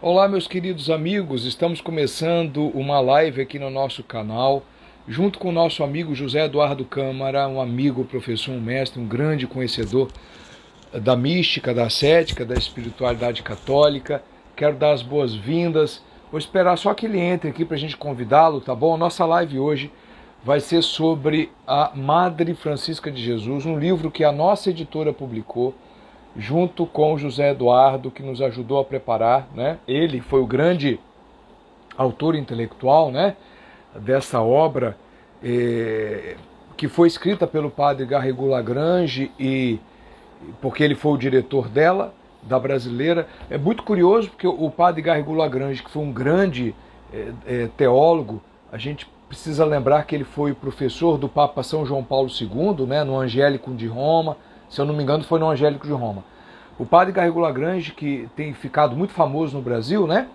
Olá, meus queridos amigos, estamos começando uma live aqui no nosso canal, junto com o nosso amigo José Eduardo Câmara, um amigo, professor, um mestre, um grande conhecedor da mística, da ascética, da espiritualidade católica. Quero dar as boas-vindas, vou esperar só que ele entre aqui para a gente convidá-lo, tá bom? Nossa live hoje vai ser sobre a Madre Francisca de Jesus, um livro que a nossa editora publicou, junto com o José Eduardo, que nos ajudou a preparar, né? Ele foi o grande autor intelectual, né, dessa obra, que foi escrita pelo padre Garrigou Lagrange, e porque ele foi o diretor dela, da brasileira. É muito curioso porque o padre Garrigou Lagrange, que foi um grande teólogo, a gente precisa lembrar que ele foi professor do Papa São João Paulo II, né, no Angélico de Roma, se eu não me engano foi no Angélico de Roma. O padre Garrigou Lagrange, que tem ficado muito famoso no Brasil, né,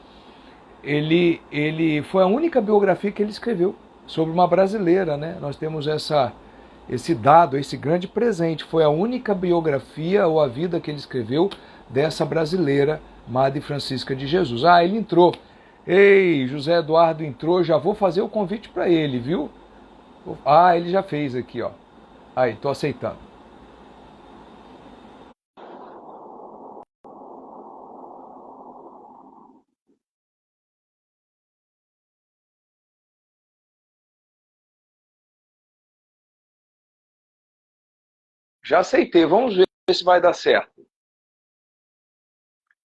ele foi a única biografia que ele escreveu sobre uma brasileira, né? Nós temos esse dado, esse grande presente. Foi a única biografia ou a vida que ele escreveu dessa brasileira, Madre Francisca de Jesus. Ah, ele entrou. Ei, José Eduardo entrou, já vou fazer o convite para ele, viu? Ah, ele já fez aqui, ó. Aí, tô aceitando. Já aceitei, vamos ver se vai dar certo.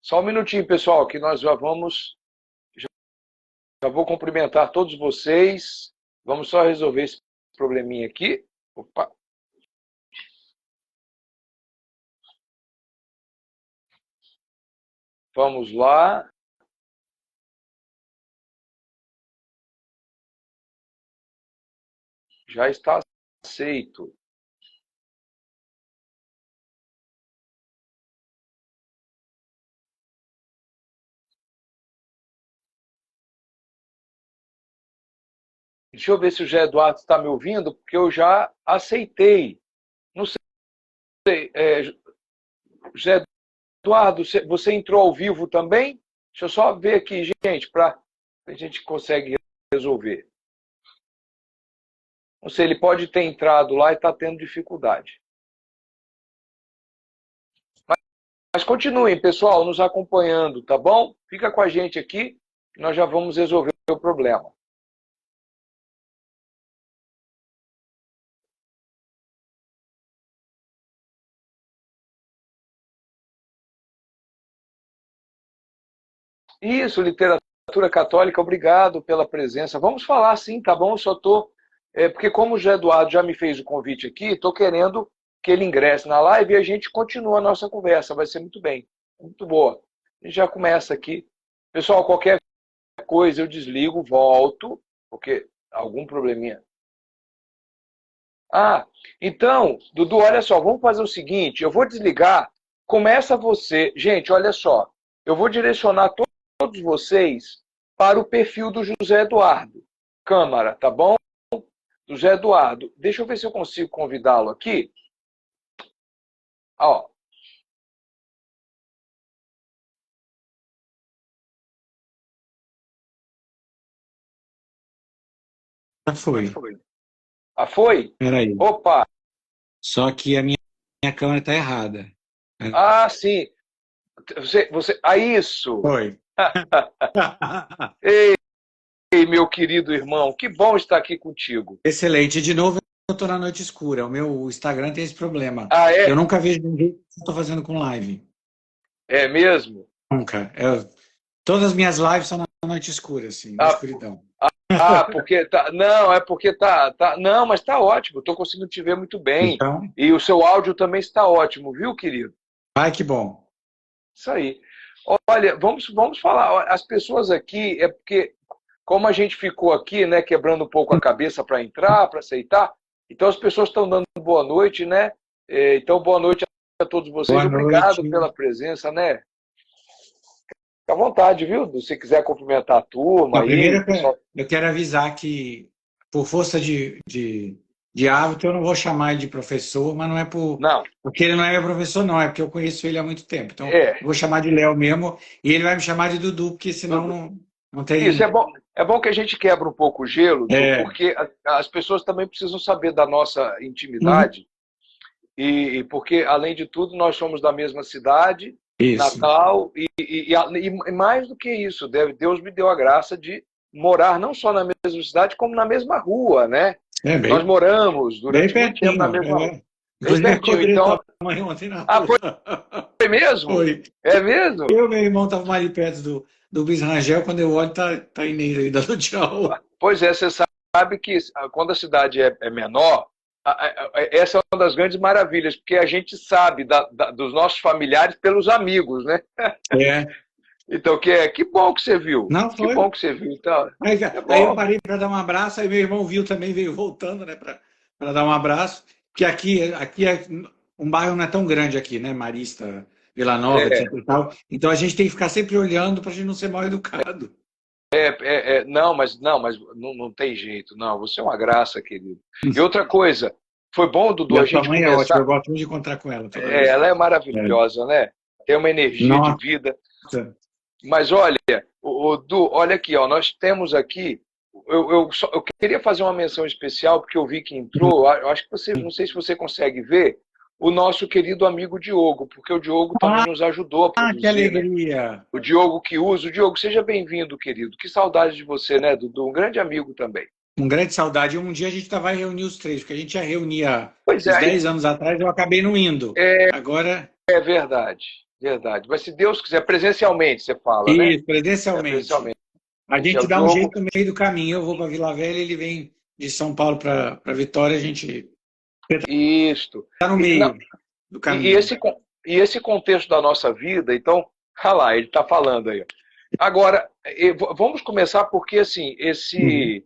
Só um minutinho, pessoal, que nós já vou cumprimentar todos vocês. Vamos só resolver esse probleminha aqui. Opa. Vamos lá. Já está aceito. Deixa eu ver se o José Eduardo está me ouvindo, porque eu já aceitei. Não sei. José Eduardo, você entrou ao vivo também? Deixa eu só ver aqui, gente, para a gente consegue resolver. Não sei, ele pode ter entrado lá e está tendo dificuldade. Mas continuem, pessoal, nos acompanhando, tá bom? Fica com a gente aqui, que nós já vamos resolver o problema. Isso, literatura católica, obrigado pela presença. Vamos falar sim, tá bom? Eu só estou. Porque, como o José Eduardo já me fez o convite aqui, estou querendo que ele ingresse na live e a gente continua a nossa conversa. Vai ser muito bem, muito boa. A gente já começa aqui. Pessoal, qualquer coisa eu desligo, volto, porque algum probleminha. Ah, então, Dudu, olha só, vamos fazer o seguinte: eu vou desligar, começa você. Gente, olha só, eu vou direcionar todos vocês para o perfil do José Eduardo Câmara, tá bom? José Eduardo, deixa eu ver se eu consigo convidá-lo aqui. Ó, Já foi. ah, foi? Peraí. Opa! Só que a minha câmera está errada. Ah, sim. Ah, isso! Foi. Ei, meu querido irmão, que bom estar aqui contigo. Excelente. De novo, eu estou na noite escura. O meu Instagram tem esse problema. Ah, Eu é? nunca vejo ninguém que eu estou fazendo com live. É mesmo? Nunca. Todas as minhas lives são na noite escura, assim, na Ah, escuridão. porque tá. Não, é porque tá. Não, mas tá ótimo. Estou conseguindo te ver muito bem. Então, E o seu áudio também está ótimo, viu, querido? ai, que bom. Isso aí. Olha, vamos falar. As pessoas aqui, é porque, como a gente ficou aqui, né, quebrando um pouco a cabeça para entrar, para aceitar, então as pessoas estão dando boa noite, né? Então, boa noite a todos vocês. Boa noite. Obrigado pela presença, né? Fique à vontade, viu? Se quiser cumprimentar a turma Não, aí, primeiro o pessoal. eu quero avisar que, por força de de hábito, eu não vou chamar ele de professor, mas não é Não, porque ele não é meu professor, não, é porque eu conheço ele há muito tempo. Então, eu é. vou chamar de Léo mesmo, e ele vai me chamar de Dudu, porque senão não Isso tem. é bom que a gente quebra um pouco o gelo, Du, É, porque as pessoas também precisam saber da nossa uhum, intimidade e porque, além de tudo, nós somos da mesma cidade, isso. Natal, e mais do que isso, Deus me deu a graça de morar não só na mesma cidade, como na mesma rua, né? É Nós bem, moramos bem durante muito tempo na pertinho. mesma rua, É. bem Inclusive, eu pertinho. encontrei Então, tua mãe ontem na ah, rua. foi mesmo? Foi. É mesmo? Eu e meu irmão estávamos ali perto do Luiz Rangel, quando eu olho, tá a Inês aí dando tchau. Pois é, você sabe que quando a cidade é menor, essa é uma das grandes maravilhas, porque a gente sabe dos nossos familiares pelos amigos, né? É. Então, que bom que você viu. Não Que foi? bom que você viu. Então, é Aí eu bom. parei para dar um abraço, aí meu irmão viu também, veio voltando, né, para dar um abraço, que aqui é, um bairro não é tão grande aqui, né, Marista, Vila Nova, etc É, e tal. Então a gente tem que ficar sempre olhando para a gente não ser mal educado. não, mas não tem jeito. Não, você é uma graça, querido. E outra coisa, foi bom, E Dudu, a a sua gente mãe é ótima, começar. eu gosto muito de encontrar com ela toda vez. Ela é É. maravilhosa, né? Tem uma energia de Nossa, vida. Mas olha, Du, olha aqui, ó, nós temos aqui. Eu queria fazer uma menção especial, porque eu vi que entrou. Eu acho que você, não sei se você consegue ver, o nosso querido amigo Diogo, porque o Diogo também nos ajudou a que produzir, né? alegria! O Diogo que usa. O Diogo, seja bem-vindo, querido. Que saudade de você, né, Dudu? Um grande amigo também. Com grande saudade. Um dia a gente vai reunir os três, porque a gente já reunia Pois uns é, 10 anos atrás, eu acabei não indo. Agora, é verdade, verdade. Mas se Deus quiser, presencialmente, você fala, né? isso, presencialmente. Presencialmente. A É gente o dá um Diogo. jeito no meio do caminho. Eu vou para Vila Velha, ele vem de São Paulo para Vitória, a gente Isto. está no E, não, meio do e, e caminho. esse, e esse contexto da nossa vida, então, olha lá, ele está falando aí. Agora, vamos começar porque, assim, Uhum.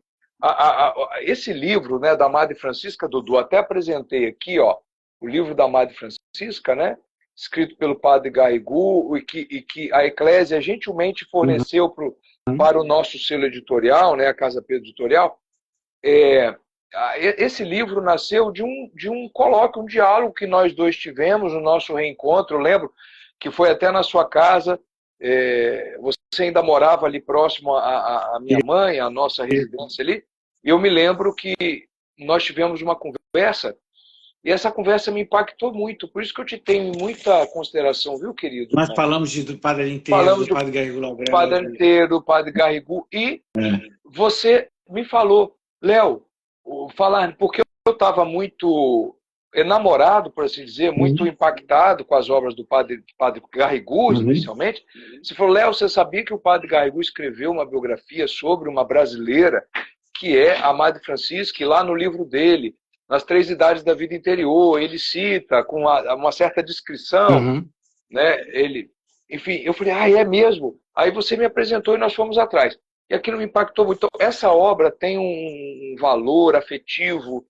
esse livro, né, da Madre Francisca, Dudu, até apresentei aqui, ó, o livro da Madre Francisca, né, escrito pelo padre Garrigou, e que a Eclésia gentilmente Uhum. forneceu para o nosso selo editorial, né, a Casa Pedro Editorial. É, esse livro nasceu de um colóquio, um diálogo que nós dois tivemos no nosso reencontro. Eu lembro que foi até na sua casa. Você ainda morava ali próximo à minha mãe, à nossa residência ali. E eu me lembro que nós tivemos uma conversa e essa conversa me impactou muito. Por isso que eu te tenho em muita consideração, viu, querido Nós irmão? falamos do Padre Inteiro, Falamos do do Padre Garrigou Lagrande. Padre Anteiro, do Padre Garrigou e você me falou, Léo, falar, porque eu estava muito enamorado, por assim dizer, muito Uhum. impactado com as obras do padre Garrigou, Uhum. especialmente. Você falou, Léo, você sabia que o Padre Garrigou escreveu uma biografia sobre uma brasileira, que é a Madre Francisca, e lá no livro dele, Nas Três Idades da Vida Interior, ele cita com uma certa descrição, Uhum. né? Enfim, eu falei, é mesmo? Aí você me apresentou e nós fomos atrás. E aquilo me impactou muito. Então, essa obra tem um valor afetivo,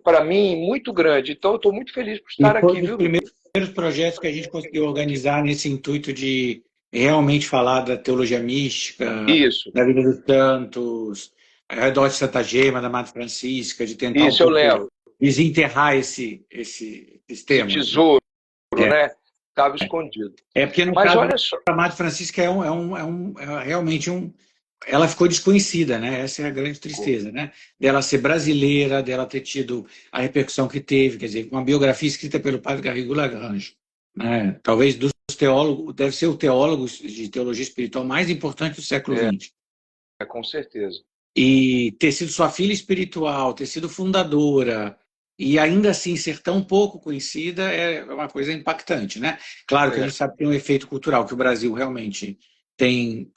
para mim, muito grande. Então, eu estou muito feliz por E estar foi um aqui, dos viu, Dudu? primeiros projetos que a gente conseguiu organizar nesse intuito de realmente falar da teologia mística, Isso, da vida dos santos, ao redor de Santa Gema, da Madre Francisca, de tentar um isso eu pouco lembro. desenterrar esses Esse temas, né? tesouro, né? Estava escondido. Porque no Mas caso olha só, da Madre Francisca realmente ela ficou desconhecida, né? Essa é a grande tristeza, né? Dela ser brasileira, dela ter tido a repercussão que teve, quer dizer, uma biografia escrita pelo padre Garrigou Lagrange, né? Talvez dos teólogos, deve ser o teólogo de teologia espiritual mais importante do século é, XX. com certeza. E ter sido sua filha espiritual, ter sido fundadora, e ainda assim ser tão pouco conhecida é uma coisa impactante, né? Claro que a É, gente sabe que tem um efeito cultural, que o Brasil realmente tem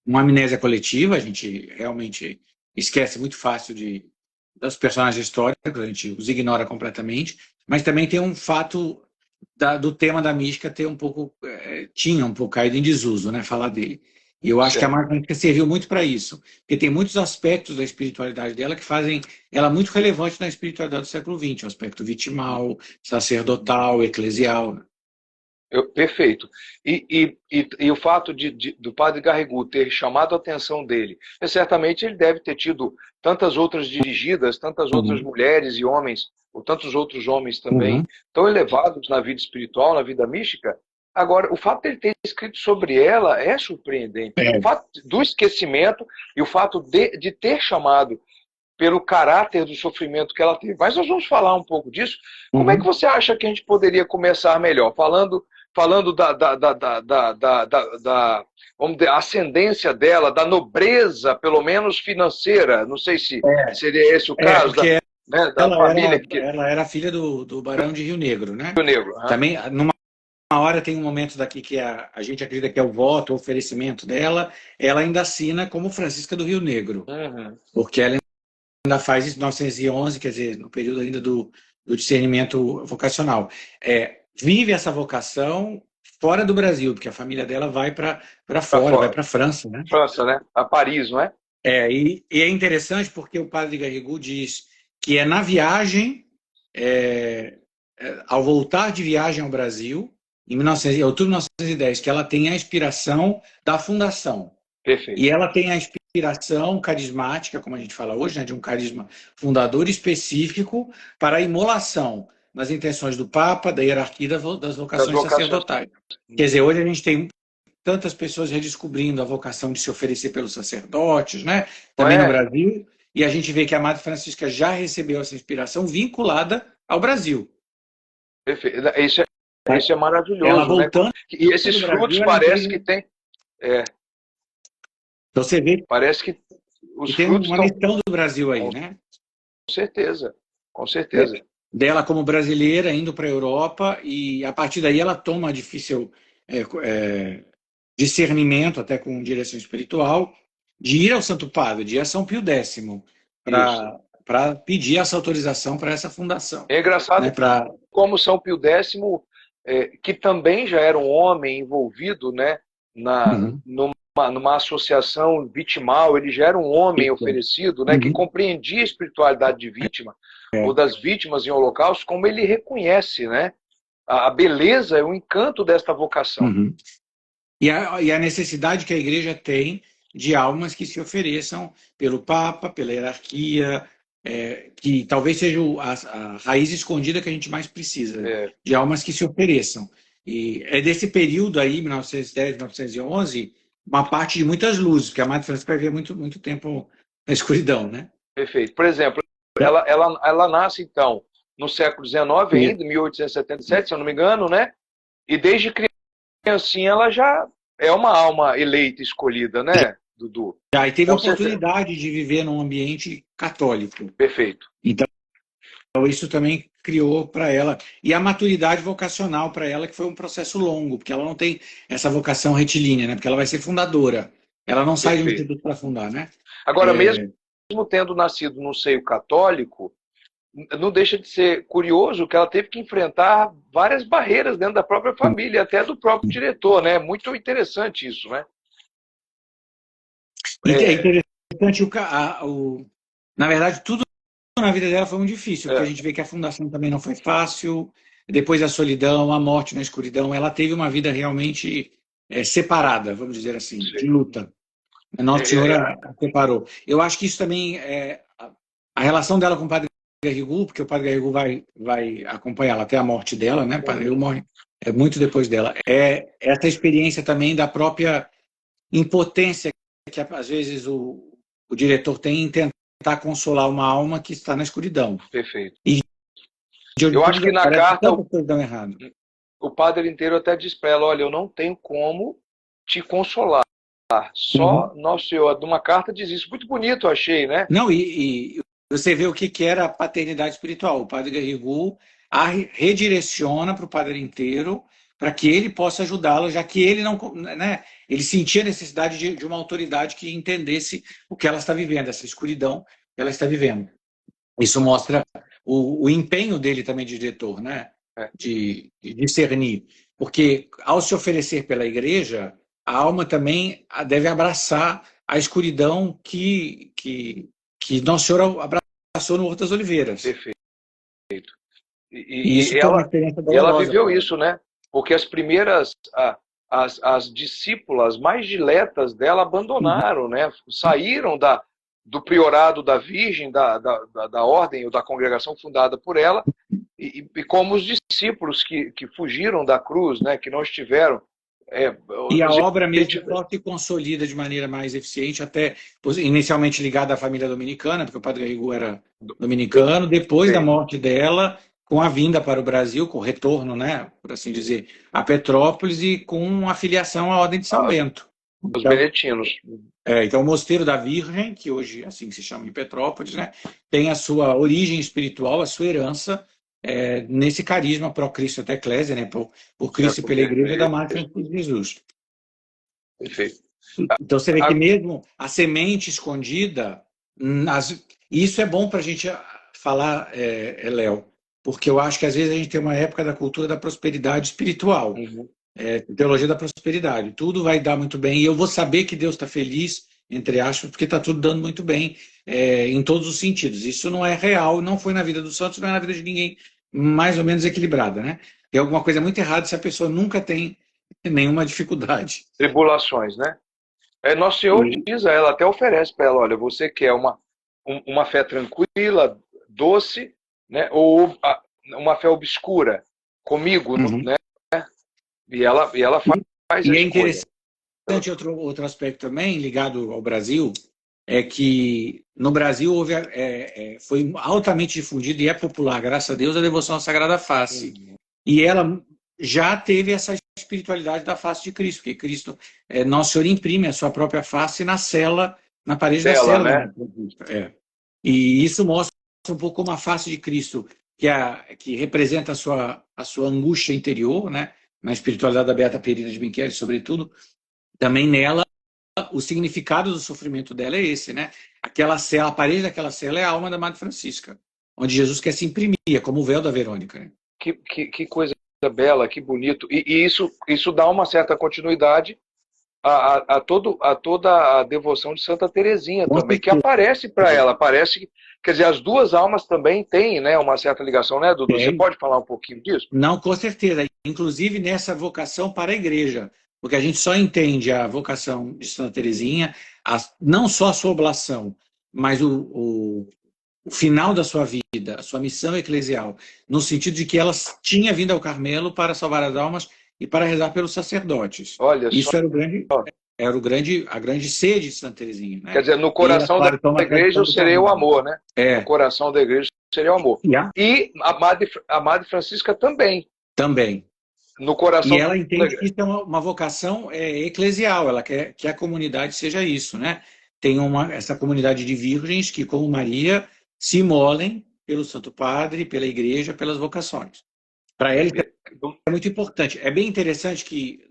uma amnésia coletiva, a gente realmente esquece muito fácil dos personagens históricos, a gente os ignora completamente, mas também tem um fato do tema da mística ter um pouco, tinha um pouco caído em desuso, né? Falar dele. E eu acho que a certo. marca mística serviu muito para isso, porque tem muitos aspectos da espiritualidade dela que fazem ela muito relevante na espiritualidade do século XX, o aspecto vitimal, sacerdotal, eclesial. Perfeito. E o fato do padre Garrigou ter chamado a atenção dele, certamente ele deve ter tido tantas outras dirigidas, tantas outras Uhum. mulheres e homens, ou tantos outros homens também, Uhum. tão elevados na vida espiritual, na vida mística. Agora, o fato de ele ter escrito sobre ela é surpreendente. O É. fato do esquecimento e o fato de ter chamado pelo caráter do sofrimento que ela teve. Mas nós vamos falar um pouco disso. Como é que Uhum. você acha que a gente poderia começar melhor? Falando da vamos dizer, ascendência dela, da nobreza, pelo menos financeira. Não sei se seria esse o caso, Porque né, da família que ela era filha do Barão de Rio Negro, né? Rio Negro. Uhum. Também, numa hora tem um momento daqui que a gente acredita que é o voto, o oferecimento dela, ela ainda assina como Francisca do Rio Negro, porque ela ainda faz isso em 1911, quer dizer, no período ainda do discernimento vocacional. Vive essa vocação fora do Brasil, porque a família dela vai para fora, vai para a França, né? França, né? A Paris, não é? E é interessante porque o padre Garrigou diz que é na viagem, ao voltar de viagem ao Brasil, em outubro de 1910, que ela tem a inspiração da fundação. Perfeito. E ela tem a inspiração carismática, como a gente fala hoje, né, de um carisma fundador específico para a imolação nas intenções do Papa, da hierarquia das vocações sacerdotais. Quer dizer, hoje a gente tem tantas pessoas redescobrindo a vocação de se oferecer pelos sacerdotes, né? Também no Brasil, e a gente vê que a Madre Francisca já recebeu essa inspiração vinculada ao Brasil. Perfeito. Isso é maravilhoso. Ela voltando, né? E esses frutos parece que tem. Então você vê, parece que os tem frutos uma missão do Brasil aí, né? Com certeza, com certeza. Dela como brasileira indo para a Europa, e a partir daí ela toma difícil discernimento, até com direção espiritual, de ir ao Santo Padre, de ir a São Pio X, para pedir essa autorização para essa fundação. É engraçado, né? Como São Pio X, que também já era um homem envolvido, né, numa associação vitimal, ele já era um homem oferecido, né, que compreendia a espiritualidade de vítima, ou das vítimas em holocausto, como ele reconhece, né, a beleza, o encanto desta vocação. E a necessidade que a igreja tem de almas que se ofereçam pelo Papa, pela hierarquia, que talvez seja a raiz escondida que a gente mais precisa, de almas que se ofereçam. E é desse período aí, 1910, 1911, uma parte de muitas luzes, porque a Madre Francisca vai ver muito tempo na escuridão, né? Perfeito. Por exemplo, ela nasce, então, no século XIX, ainda, 1877, se eu não me engano, né? E desde criancinha ela já é uma alma eleita, escolhida, né, Dudu? E teve a oportunidade de viver num ambiente católico. Perfeito. Então, isso também criou para ela. E a maturidade vocacional para ela, que foi um processo longo, porque ela não tem essa vocação retilínea, né? Porque ela vai ser fundadora. Ela não sai de um instituto para fundar, né? Agora, mesmo tendo nascido no seio católico, não deixa de ser curioso que ela teve que enfrentar várias barreiras dentro da própria família, até do próprio diretor, né? Muito interessante isso, né? É interessante, na verdade, tudo na vida dela foi muito difícil, porque a gente vê que a fundação também não foi fácil, depois a solidão, a morte na escuridão, ela teve uma vida realmente separada, vamos dizer assim, de luta. A Nossa Senhora a separou. Eu acho que isso também, a relação dela com o Padre Garrigou, porque o Padre Garrigou vai acompanhá-la até a morte dela, né? O Padre Garrigou morre muito depois dela. Essa experiência também da própria impotência que às vezes o diretor tem em tentar consolar uma alma que está na escuridão. Perfeito. Eu acho que na carta o padre inteiro até diz para ela: olha, eu não tenho como te consolar. Só Nosso Senhor. Numa carta diz isso. Muito bonito, eu achei, né? Não, e você vê o que era a paternidade espiritual. O Padre Garrigou a redireciona para o padre inteiro para que ele possa ajudá-la, já que ele não, né, ele sentia a necessidade de uma autoridade que entendesse o que ela está vivendo, essa escuridão que ela está vivendo. Isso mostra o empenho dele também de diretor, né, de discernir, porque ao se oferecer pela igreja, a alma também deve abraçar a escuridão que Nossa Senhora abraçou no Horto das Oliveiras. Perfeito. E isso ela viveu isso, né? porque as primeiras, as discípulas mais diletas dela abandonaram, né? Saíram do priorado da Virgem, da ordem ou da congregação fundada por ela, e como os discípulos que fugiram da cruz, né? Que não estiveram. E a obra mesmo só se consolida de maneira mais eficiente, até inicialmente ligada à família dominicana, porque o Padre Garrigou era dominicano, depois da morte dela, com a vinda para o Brasil, com o retorno, né, por assim dizer, a Petrópolis e com a filiação à Ordem de São Bento. Os beneditinos. Então, o Mosteiro da Virgem, que hoje assim se chama em Petrópolis, né, tem a sua origem espiritual, a sua herança, nesse carisma pró-Cristo até Eclésia, né, por Cristo e pela Igreja da Marcha de Jesus. Perfeito. Então você vê que mesmo a semente escondida, isso é bom para a gente falar, Léo, porque eu acho que às vezes a gente tem uma época da cultura da prosperidade espiritual, teologia da prosperidade. Tudo vai dar muito bem e eu vou saber que Deus está feliz, entre aspas, porque está tudo dando muito bem em todos os sentidos. Isso não é real, não foi na vida dos santos, não é na vida de ninguém mais ou menos equilibrada, né? Tem alguma coisa muito errada se a pessoa nunca tem nenhuma dificuldade. Tribulações, né? Nosso Senhor diz a ela, até oferece para ela, olha, você quer uma fé tranquila, doce, né? Ou uma fé obscura comigo, né? E ela faz a escolha. E é interessante outro aspecto também, ligado ao Brasil, é que no Brasil foi altamente difundido e é popular, graças a Deus, a devoção à Sagrada Face. E ela já teve essa espiritualidade da face de Cristo, porque Cristo, Nosso Senhor imprime a sua própria face na cela, na parede da cela. Né? E isso mostra um pouco como a face de Cristo, que representa a sua angústia interior, né? Na espiritualidade da Beata Perina de Michelis, sobretudo, também nela, o significado do sofrimento dela é esse, né? Aquela cela, a parede daquela cela é a alma da Madre Francisca, onde Jesus quer se imprimir, como o véu da Verônica. Né? Que coisa bela, que bonito. E isso dá uma certa continuidade a toda a devoção de Santa Teresinha também, que aparece para ela. Aparece, quer dizer, as duas almas também têm, né, uma certa ligação, né, Dudu? Você pode falar um pouquinho disso? Não, com certeza. Inclusive nessa vocação para a igreja. Porque a gente só entende a vocação de Santa Teresinha, não só a sua oblação, mas o final da sua vida, a sua missão eclesial, no sentido de que ela tinha vindo ao Carmelo para salvar as almas e para rezar pelos sacerdotes. Olha, isso era a grande sede de Santa Teresinha. Né? Quer dizer, no coração da igreja eu serei o amor, né? No coração da igreja seria o amor. E a Madre Francisca também. Também. No coração. E ela entende que isso é uma vocação eclesial, ela quer que a comunidade seja isso, né? Tem essa comunidade de virgens que, como Maria, se imolem pelo Santo Padre, pela igreja, pelas vocações. Para ela é muito importante. É bem interessante que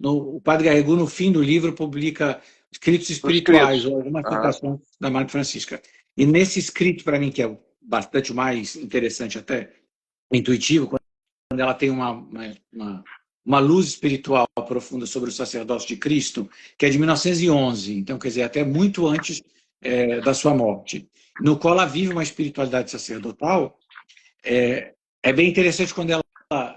o Padre Garrigou, no fim do livro, publica escritos espirituais, ou alguma citação da Madre Francisca. E nesse escrito, para mim, que é bastante mais interessante, até intuitivo, quando ela tem uma luz espiritual profunda sobre o sacerdócio de Cristo, que é de 1911, então, quer dizer, até muito antes da sua morte, no qual ela vive uma espiritualidade sacerdotal. É bem interessante quando ela,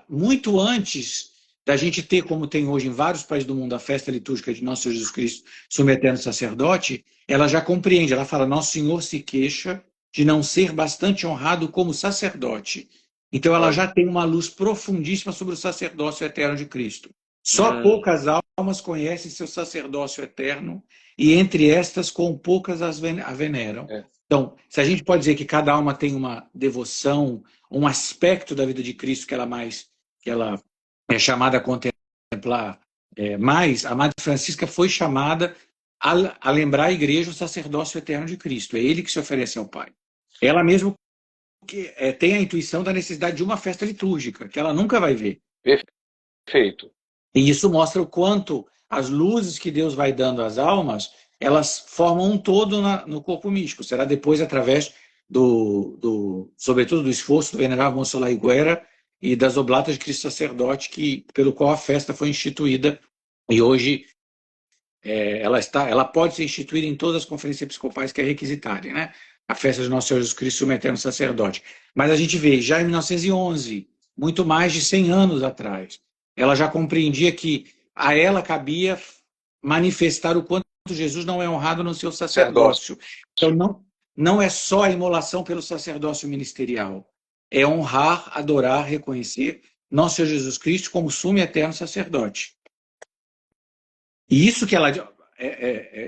muito antes da gente ter, como tem hoje em vários países do mundo, a festa litúrgica de Nosso Senhor Jesus Cristo, sumo eterno sacerdote, ela já compreende, ela fala, Nosso Senhor se queixa de não ser bastante honrado como sacerdote. Então ela já tem uma luz profundíssima sobre o sacerdócio eterno de Cristo. Só poucas almas conhecem seu sacerdócio eterno e entre estas com poucas a veneram. Então, se a gente pode dizer que cada alma tem uma devoção, um aspecto da vida de Cristo que ela é chamada a contemplar mais, a Madre Francisca foi chamada a lembrar a igreja o sacerdócio eterno de Cristo. É ele que se oferece ao Pai. Ela mesmo tem a intuição da necessidade de uma festa litúrgica, que ela nunca vai ver. Perfeito. E isso mostra o quanto as luzes que Deus vai dando às almas, elas formam um todo no corpo místico. Será depois através sobretudo do esforço do venerável Monsenhor Higuera e das oblatas de Cristo Sacerdote, pelo qual a festa foi instituída. E hoje ela pode ser instituída em todas as conferências episcopais que é requisitarem, né? A festa de Nosso Senhor Jesus Cristo, sumo eterno sacerdote. Mas a gente vê, já em 1911, muito mais de 100 anos atrás. Ela já compreendia que a ela cabia manifestar o quanto Jesus não é honrado no seu sacerdócio. Então, não é só a imolação pelo sacerdócio ministerial, é honrar, adorar, reconhecer nosso Senhor Jesus Cristo como sumo e eterno sacerdote. E isso que ela...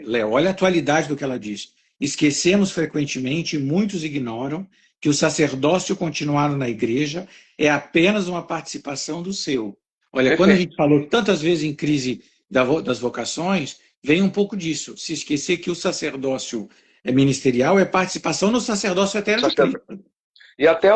Léo, olha a atualidade do que ela diz. Esquecemos frequentemente, e muitos ignoram, que o sacerdócio continuado na igreja é apenas uma participação do seu. Olha, quando a gente falou tantas vezes em crise das vocações, vem um pouco disso. Se esquecer que o sacerdócio ministerial é participação no sacerdócio eterno de Cristo. E até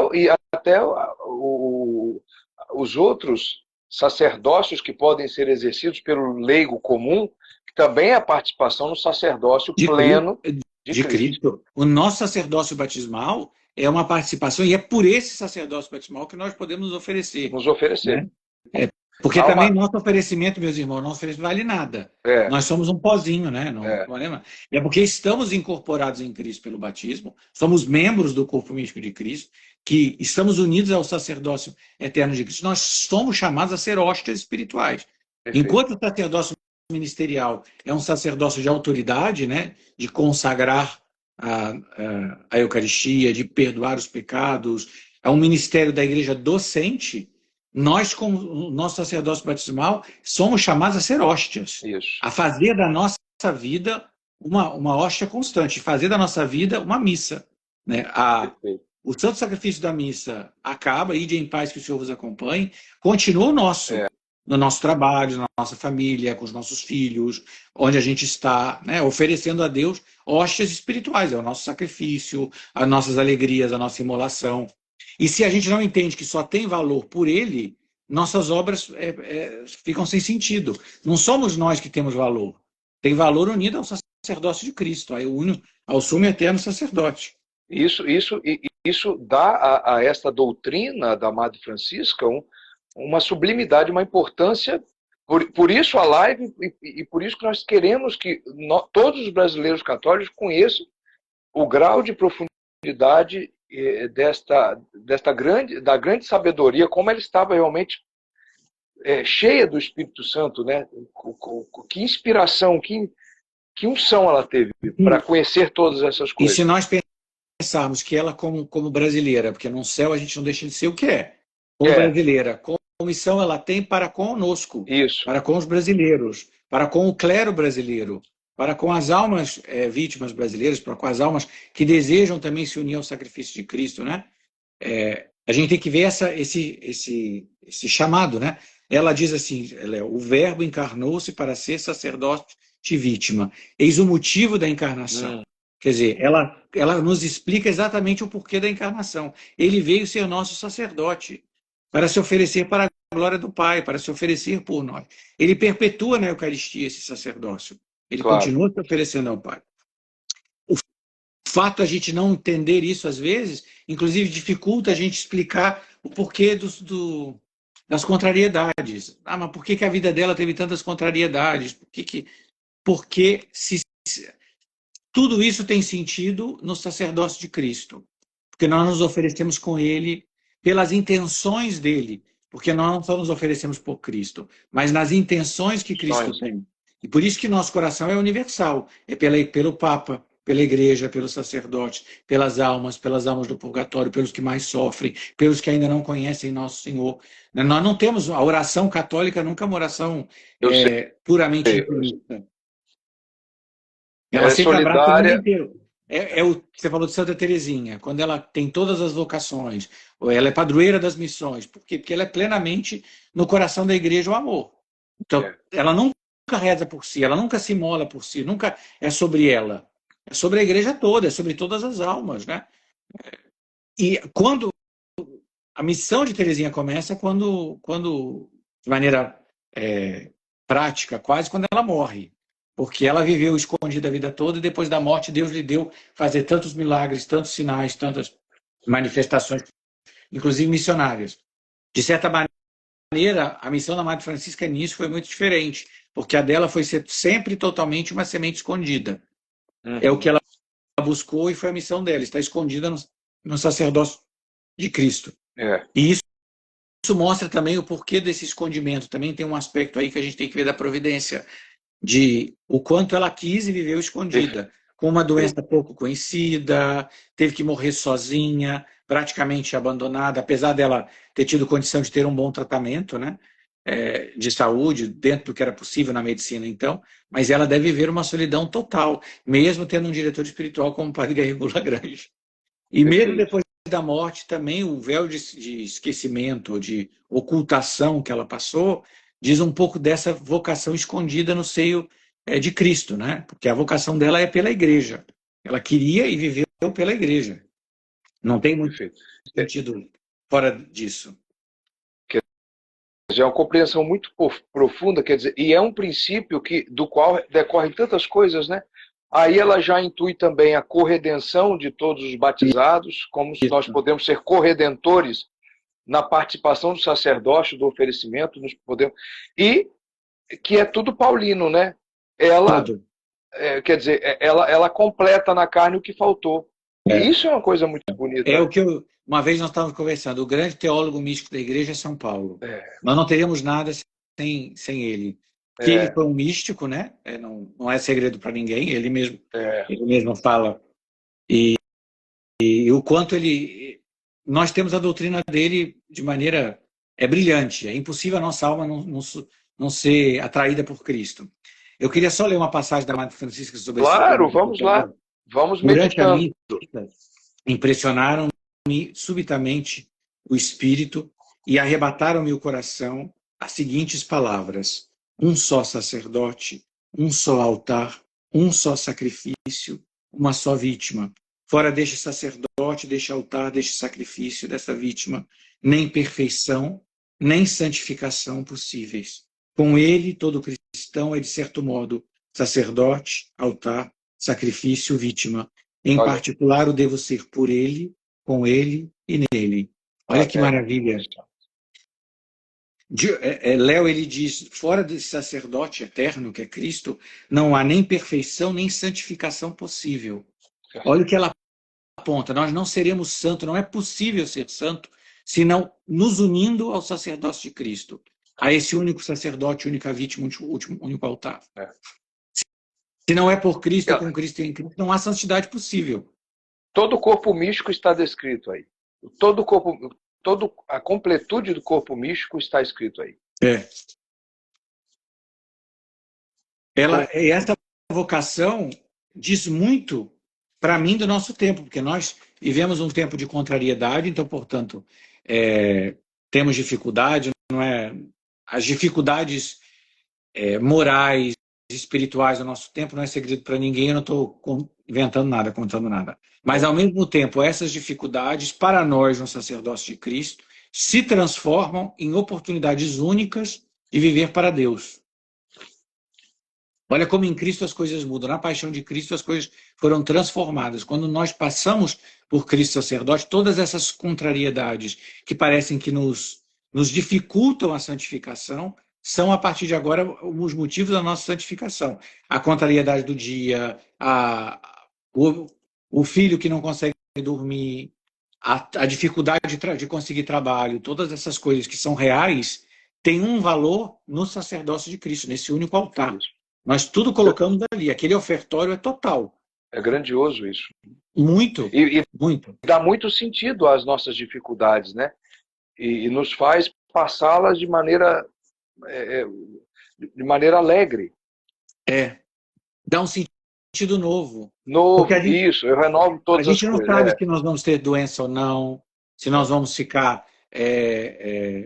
os outros sacerdócios que podem ser exercidos pelo leigo comum, que também é a participação no sacerdócio pleno de Cristo. O nosso sacerdócio batismal é uma participação, e é por esse sacerdócio batismal que nós podemos nos oferecer. Né? Porque também nosso oferecimento, meus irmãos, nosso oferecimento não vale nada. Nós somos um pozinho, né? Não vale. É porque estamos incorporados em Cristo pelo batismo, somos membros do corpo místico de Cristo, que estamos unidos ao sacerdócio eterno de Cristo. Nós somos chamados a ser hóstias espirituais. Perfeito. Enquanto o sacerdócio ministerial é um sacerdócio de autoridade, né? De consagrar a Eucaristia, de perdoar os pecados, é um ministério da igreja docente. Nós, com o nosso sacerdócio batismal, somos chamados a ser hóstias. Isso. A fazer da nossa vida uma hóstia constante, fazer da nossa vida uma missa. Né? O santo sacrifício da missa acaba, ide em paz que o Senhor vos acompanhe, continua o nosso, no nosso trabalho, na nossa família, com os nossos filhos, onde a gente está, né? Oferecendo a Deus hóstias espirituais, é o nosso sacrifício, as nossas alegrias, a nossa imolação. E se a gente não entende que só tem valor por ele, nossas obras ficam sem sentido. Não somos nós que temos valor. Tem valor unido ao sacerdócio de Cristo, ao sumo e eterno sacerdote. Isso dá a esta doutrina da Madre Francisca uma sublimidade, uma importância. Por isso a live e por isso que nós queremos que todos os brasileiros católicos conheçam o grau de profundidade da grande sabedoria, como ela estava realmente cheia do Espírito Santo, né? Que inspiração, que unção ela teve para conhecer todas essas coisas. E se nós pensarmos que ela, como brasileira, porque no céu a gente não deixa de ser o que é, como brasileira, qual missão ela tem para conosco, para com os brasileiros, para com o clero brasileiro, para com as almas vítimas brasileiras, para com as almas que desejam também se unir ao sacrifício de Cristo, né? A gente tem que ver esse chamado, né? Ela diz assim, o verbo encarnou-se para ser sacerdote vítima. Eis o motivo da encarnação. Quer dizer, ela nos explica exatamente o porquê da encarnação. Ele veio ser nosso sacerdote, para se oferecer para a glória do Pai, para se oferecer por nós. Ele perpetua na Eucaristia esse sacerdócio. Ele continua se oferecendo ao Pai. O fato de a gente não entender isso às vezes, inclusive dificulta a gente explicar o porquê das contrariedades. Mas por que a vida dela teve tantas contrariedades? Porque tudo isso tem sentido no sacerdócio de Cristo. Porque nós nos oferecemos com Ele pelas intenções dele. Porque nós não só nos oferecemos por Cristo, mas nas intenções que Cristo tem. E por isso que nosso coração é universal. É pelo Papa, pela Igreja, pelos sacerdotes, pelas almas do purgatório, pelos que mais sofrem, pelos que ainda não conhecem nosso Senhor. Nós não temos... A oração católica nunca é uma oração puramente intimista. Ela sempre abraça o mundo inteiro. Você falou de Santa Teresinha, quando ela tem todas as vocações, ela é padroeira das missões. Por quê? Porque ela é plenamente no coração da Igreja o amor. Então, ela nunca reza por si, ela nunca se imola por si, nunca é sobre ela. É sobre a Igreja toda, é sobre todas as almas, né? E quando a missão de Teresinha começa, quando de maneira prática, quase quando ela morre. Porque ela viveu escondida a vida toda e depois da morte Deus lhe deu fazer tantos milagres, tantos sinais, tantas manifestações, inclusive missionárias. De certa maneira, a missão da Madre Francisca nisso foi muito diferente, porque a dela foi ser sempre totalmente uma semente escondida. É o que ela buscou e foi a missão dela, está escondida no sacerdócio de Cristo. E isso mostra também o porquê desse escondimento. Também tem um aspecto aí que a gente tem que ver da providência, de o quanto ela quis e viveu escondida, com uma doença pouco conhecida, teve que morrer sozinha, praticamente abandonada, apesar dela ter tido condição de ter um bom tratamento, né, de saúde, dentro do que era possível na medicina, então, mas ela deve viver uma solidão total, mesmo tendo um diretor espiritual como o Padre Garrigou Lagrange. E mesmo depois da morte, também o véu de esquecimento, de ocultação que ela passou, diz um pouco dessa vocação escondida no seio de Cristo, né? Porque a vocação dela é pela igreja. Ela queria e viveu pela igreja. Não tem muito sentido fora disso. É uma compreensão muito profunda, quer dizer, e é um princípio do qual decorrem tantas coisas, né? Aí ela já intui também a corredenção de todos os batizados, como nós podemos ser corredentores na participação do sacerdócio, do oferecimento, e que é tudo paulino, né? Ela, quer dizer, ela completa na carne o que faltou. E isso é uma coisa muito bonita. É o que uma vez nós estávamos conversando, o grande teólogo místico da igreja é São Paulo. Nós não teríamos nada sem ele. Que ele foi um místico, né? Não é segredo para ninguém, ele mesmo fala. E o quanto nós temos a doutrina dele de maneira brilhante. É impossível a nossa alma não ser atraída por Cristo. Eu queria só ler uma passagem da Madre Francisca sobre isso. Claro, vamos lá. Vamos meditando. Durante a missa, impressionaram-me subitamente o espírito e arrebataram-me o coração as seguintes palavras: um só sacerdote, um só altar, um só sacrifício, uma só vítima. Fora deste sacerdote, deste altar, deste sacrifício, dessa vítima, nem perfeição, nem santificação possíveis. Com ele, todo cristão é, de certo modo, sacerdote, altar, sacrifício, vítima. Em particular, o devo ser por ele, com ele e nele. Olha que maravilha. Léo, ele diz, fora desse sacerdote eterno, que é Cristo, não há nem perfeição, nem santificação possível. Olha o que ela aponta. Nós não seremos santos, não é possível ser santo, senão nos unindo ao sacerdócio de Cristo, a esse único sacerdote, única vítima, único altar. Se não é por Cristo, com Cristo e em Cristo, não há santidade possível. Todo o corpo místico está descrito aí. A completude do corpo místico está escrito aí. Essa vocação diz muito para mim do nosso tempo, porque nós vivemos um tempo de contrariedade, então, portanto, temos dificuldade, não é? As dificuldades morais, espirituais do nosso tempo não é segredo para ninguém, eu não estou inventando nada, contando nada. Mas, ao mesmo tempo, essas dificuldades, para nós, no sacerdócio de Cristo, se transformam em oportunidades únicas de viver para Deus. Olha como em Cristo as coisas mudam. Na paixão de Cristo as coisas foram transformadas. Quando nós passamos por Cristo sacerdote, todas essas contrariedades que parecem que nos dificultam a santificação são, a partir de agora, os motivos da nossa santificação. A contrariedade do dia, o filho que não consegue dormir, a dificuldade de conseguir trabalho, todas essas coisas que são reais, têm um valor no sacerdócio de Cristo, nesse único altar. Nós tudo colocamos ali, aquele ofertório é total. É grandioso isso. Muito, muito. Dá muito sentido às nossas dificuldades, né? E nos faz passá-las de maneira alegre. Dá um sentido novo. Isso, eu renovo todas as coisas. A gente não sabe se nós vamos ter doença ou não, se nós vamos ficar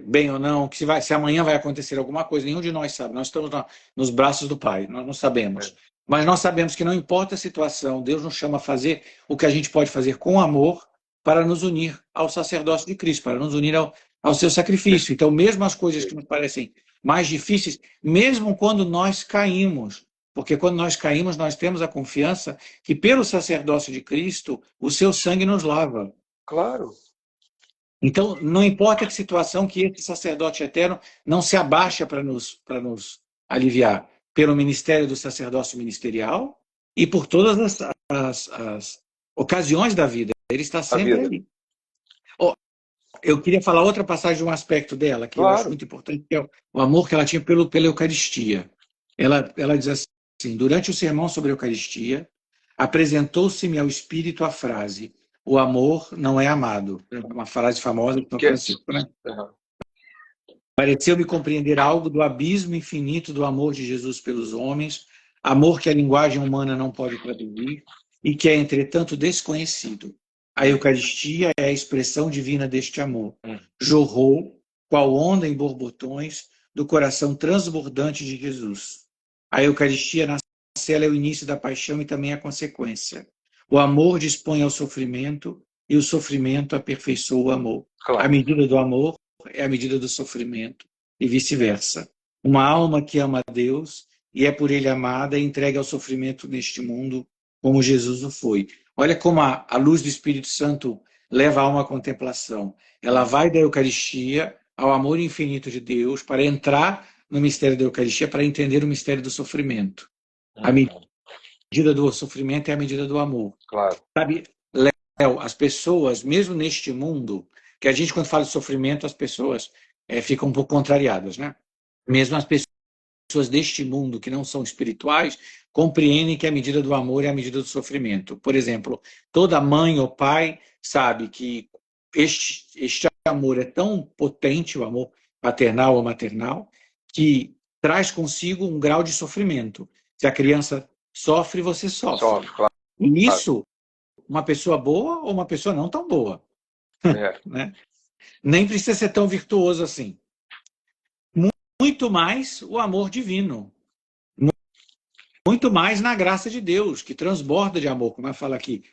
bem ou não, se amanhã vai acontecer alguma coisa, nenhum de nós sabe. Nós estamos nos braços do Pai, nós não sabemos. Mas nós sabemos que não importa a situação, Deus nos chama a fazer o que a gente pode fazer com amor para nos unir ao sacerdócio de Cristo, para nos unir ao seu sacrifício. Então, mesmo as coisas que nos parecem mais difíceis, mesmo quando nós caímos, porque quando nós caímos, nós temos a confiança que pelo sacerdócio de Cristo, o seu sangue nos lava. Claro. Então, não importa que situação, que esse sacerdote eterno não se abaixa para nos aliviar, pelo ministério do sacerdócio ministerial e por todas as ocasiões da vida. Ele está sempre ali. Eu queria falar outra passagem de um aspecto dela, que eu acho Claro. muito importante, que é o amor que ela tinha pela Eucaristia. Ela diz assim: durante o sermão sobre a Eucaristia, apresentou-se-me ao Espírito a frase: o amor não é amado. É uma frase famosa de São Que... Francisco, né? Uhum. Pareceu-me compreender algo do abismo infinito do amor de Jesus pelos homens, amor que a linguagem humana não pode traduzir e que é, entretanto, desconhecido. A Eucaristia é a expressão divina deste amor. Jorrou, qual onda em borbotões, do coração transbordante de Jesus. A Eucaristia, na cela, é o início da paixão e também a consequência. O amor dispõe ao sofrimento e o sofrimento aperfeiçoa o amor. Claro. A medida do amor é a medida do sofrimento e vice-versa. Uma alma que ama a Deus e é por ele amada é entregue ao sofrimento neste mundo como Jesus o foi. Olha como a luz do Espírito Santo leva a alma à contemplação. Ela vai da Eucaristia ao amor infinito de Deus para entrar no mistério da Eucaristia, para entender o mistério do sofrimento. A medida do sofrimento é a medida do amor. Claro. Sabe, Léo, as pessoas, mesmo neste mundo, que a gente, quando fala de sofrimento, as pessoas ficam um pouco contrariadas, né? Mesmo as pessoas deste mundo que não são espirituais compreendem que a medida do amor é a medida do sofrimento. Por exemplo, toda mãe ou pai sabe que este amor é tão potente, o amor paternal ou maternal, que traz consigo um grau de sofrimento. Se a criança sofre, você sofre. Sofre, claro. E isso, uma pessoa boa ou uma pessoa não tão boa. Né? Nem precisa ser tão virtuoso assim. Muito mais o amor divino. Muito mais na graça de Deus, que transborda de amor, como eu falo aqui.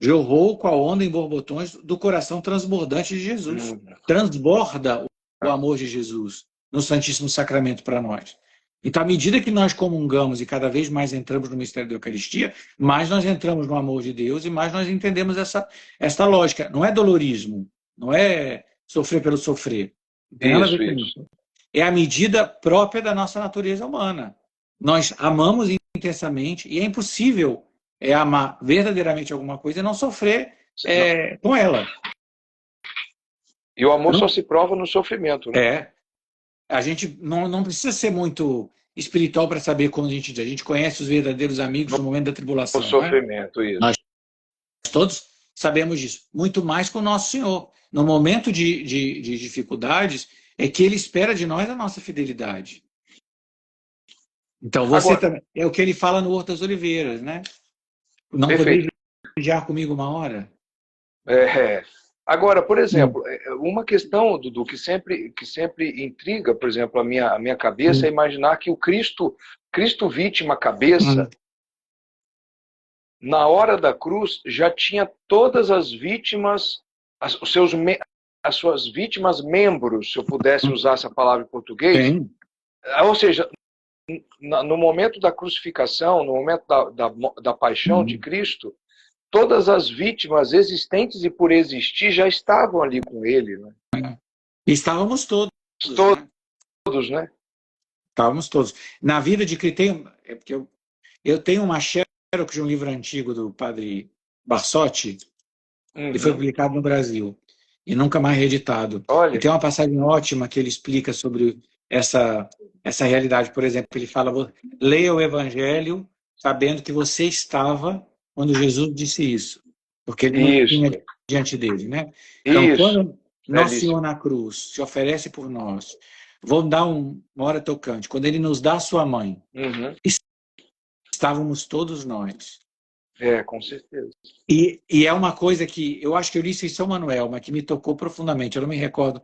Jorrou com a onda em borbotões do coração transbordante de Jesus. Transborda o amor de Jesus no Santíssimo Sacramento para nós. Então, à medida que nós comungamos e cada vez mais entramos no mistério da Eucaristia, mais nós entramos no amor de Deus e mais nós entendemos essa lógica. Não é dolorismo, não é sofrer pelo sofrer. Não tem nada a ver com isso. É a medida própria da nossa natureza humana. Nós amamos intensamente e é impossível amar verdadeiramente alguma coisa e não sofrer com ela. E o amor só se prova no sofrimento, né? A gente não precisa ser muito espiritual para saber quando a gente conhece os verdadeiros amigos no momento da tribulação. O sofrimento, isso. Nós todos sabemos disso. Muito mais com o nosso Senhor. No momento de dificuldades, é que Ele espera de nós a nossa fidelidade. Então, você também. É o que ele fala no Horto das Oliveiras, né? Não poderia vigiar comigo uma hora? Agora, por exemplo, uma questão, Dudu, que sempre intriga, por exemplo, a minha cabeça é imaginar que o Cristo vítima cabeça, na hora da cruz, já tinha todas as vítimas, as suas vítimas membros, se eu pudesse usar essa palavra em português. Sim. Ou seja, no momento da crucificação, no momento da paixão de Cristo, todas as vítimas existentes e por existir já estavam ali com ele. Né? Estávamos todos. Todos, né? Estávamos todos. Na vida de Cristo, porque eu tenho uma xerox de um livro antigo do padre Barsotti, que foi publicado no Brasil e nunca mais reeditado. Olha. E tem uma passagem ótima que ele explica sobre essa realidade. Por exemplo, ele fala: leia o Evangelho sabendo que você estava quando Jesus disse isso, porque ele não tinha diante dele, né? Então, quando Nosso Senhor na cruz se oferece por nós, vou dar uma hora tocante, quando ele nos dá a sua mãe, estávamos todos nós. Com certeza. E é uma coisa que eu acho que eu li isso em São Manuel, mas que me tocou profundamente. Eu não me recordo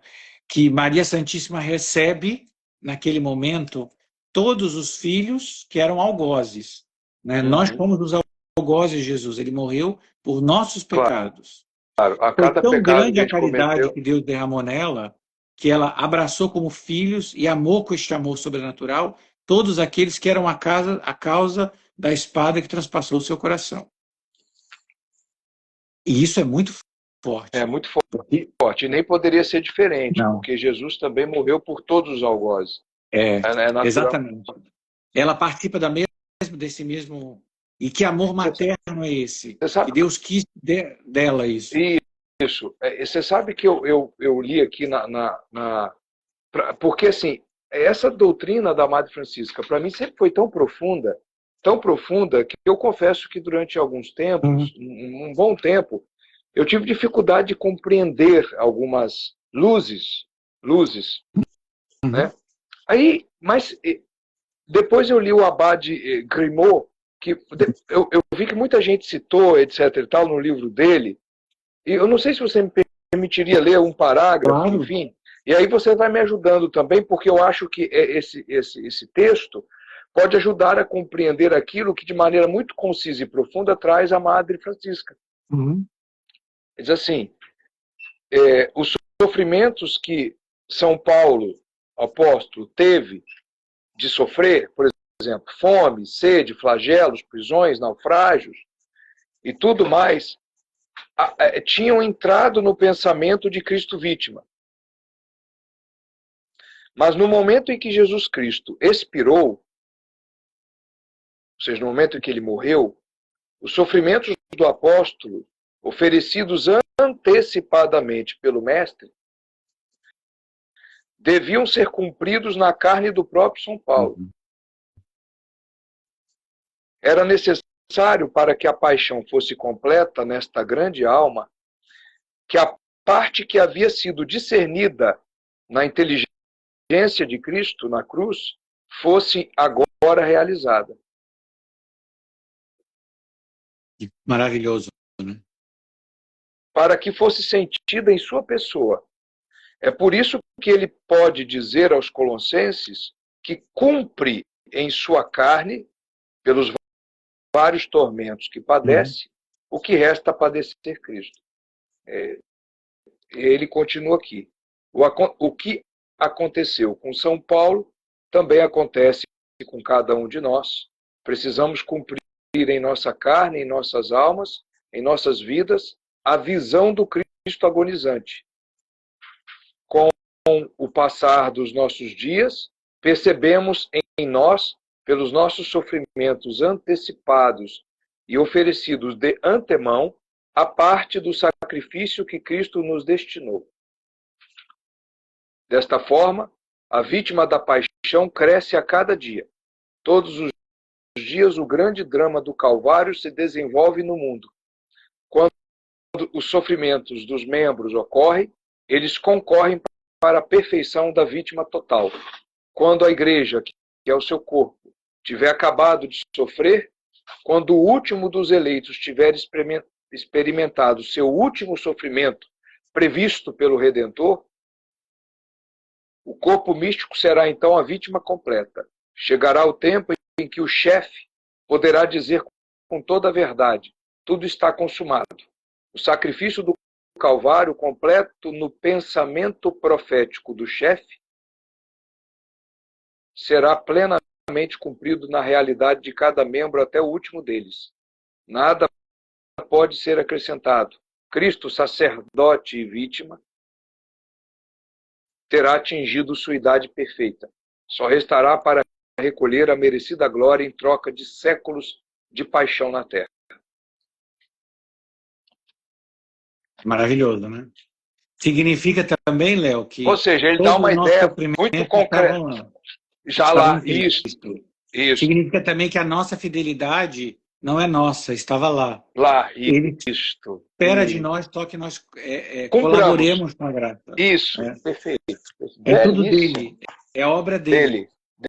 que Maria Santíssima recebe naquele momento todos os filhos que eram algozes, né? Nós fomos os algozes de Jesus. Ele morreu por nossos pecados. Claro. A cada Foi tão pecado grande a caridade cometeu, que Deus derramou nela, que ela abraçou como filhos e amou com este amor sobrenatural todos aqueles que eram a causa da espada que transpassou o seu coração. E isso é muito forte. É muito forte. E nem poderia ser diferente, Não. porque Jesus também morreu por todos os algozes. Exatamente. Ela participa desse mesmo... E que amor materno é esse? Que Deus quis dela isso. isso. Você sabe que eu li aqui porque, assim, essa doutrina da Madre Francisca, para mim, sempre foi tão profunda, que eu confesso que durante alguns tempos, um bom tempo, eu tive dificuldade de compreender algumas luzes, né? Aí, mas depois eu li o Abade Grimaud, que eu vi que muita gente citou, etc. e tal, no livro dele, e eu não sei se você me permitiria ler um parágrafo, Claro. enfim, e aí você vai me ajudando também, porque eu acho que esse texto pode ajudar a compreender aquilo que, de maneira muito concisa e profunda, traz a Madre Francisca. Diz assim, os sofrimentos que São Paulo, apóstolo, teve de sofrer, por exemplo, fome, sede, flagelos, prisões, naufrágios e tudo mais, tinham entrado no pensamento de Cristo vítima. Mas no momento em que Jesus Cristo expirou, ou seja, no momento em que ele morreu, os sofrimentos do apóstolo, oferecidos antecipadamente pelo Mestre, deviam ser cumpridos na carne do próprio São Paulo. Era necessário, para que a paixão fosse completa nesta grande alma, que a parte que havia sido discernida na inteligência de Cristo na cruz fosse agora realizada. Maravilhoso, né? Para que fosse sentida em sua pessoa. É por isso que ele pode dizer aos colossenses que cumpre em sua carne, pelos vários tormentos que padece, o que resta padecer Cristo. Ele continua aqui. O que aconteceu com São Paulo também acontece com cada um de nós. Precisamos cumprir em nossa carne, em nossas almas, em nossas vidas, a visão do Cristo agonizante. Com o passar dos nossos dias, percebemos em nós, pelos nossos sofrimentos antecipados e oferecidos de antemão, a parte do sacrifício que Cristo nos destinou. Desta forma, a vítima da paixão cresce a cada dia. Todos os dias, o grande drama do Calvário se desenvolve no mundo. Quando os sofrimentos dos membros ocorrem, eles concorrem para a perfeição da vítima total. Quando a igreja, que é o seu corpo, tiver acabado de sofrer, quando o último dos eleitos tiver experimentado seu último sofrimento previsto pelo Redentor, o corpo místico será então a vítima completa. Chegará o tempo em que o chefe poderá dizer com toda a verdade: tudo está consumado. O sacrifício do Calvário, completo no pensamento profético do chefe, será plenamente cumprido na realidade de cada membro até o último deles. Nada pode ser acrescentado. Cristo, sacerdote e vítima, terá atingido sua idade perfeita. Só restará para recolher a merecida glória em troca de séculos de paixão na terra. Maravilhoso, né? Significa também, Léo, que... Ou seja, ele dá uma ideia muito concreta. Já lá, isso. Significa também que a nossa fidelidade não é nossa, estava lá. Lá, Ele isto. espera de nós só que nós colaboremos com a graça. Isso, perfeito. É tudo dele, é obra dele.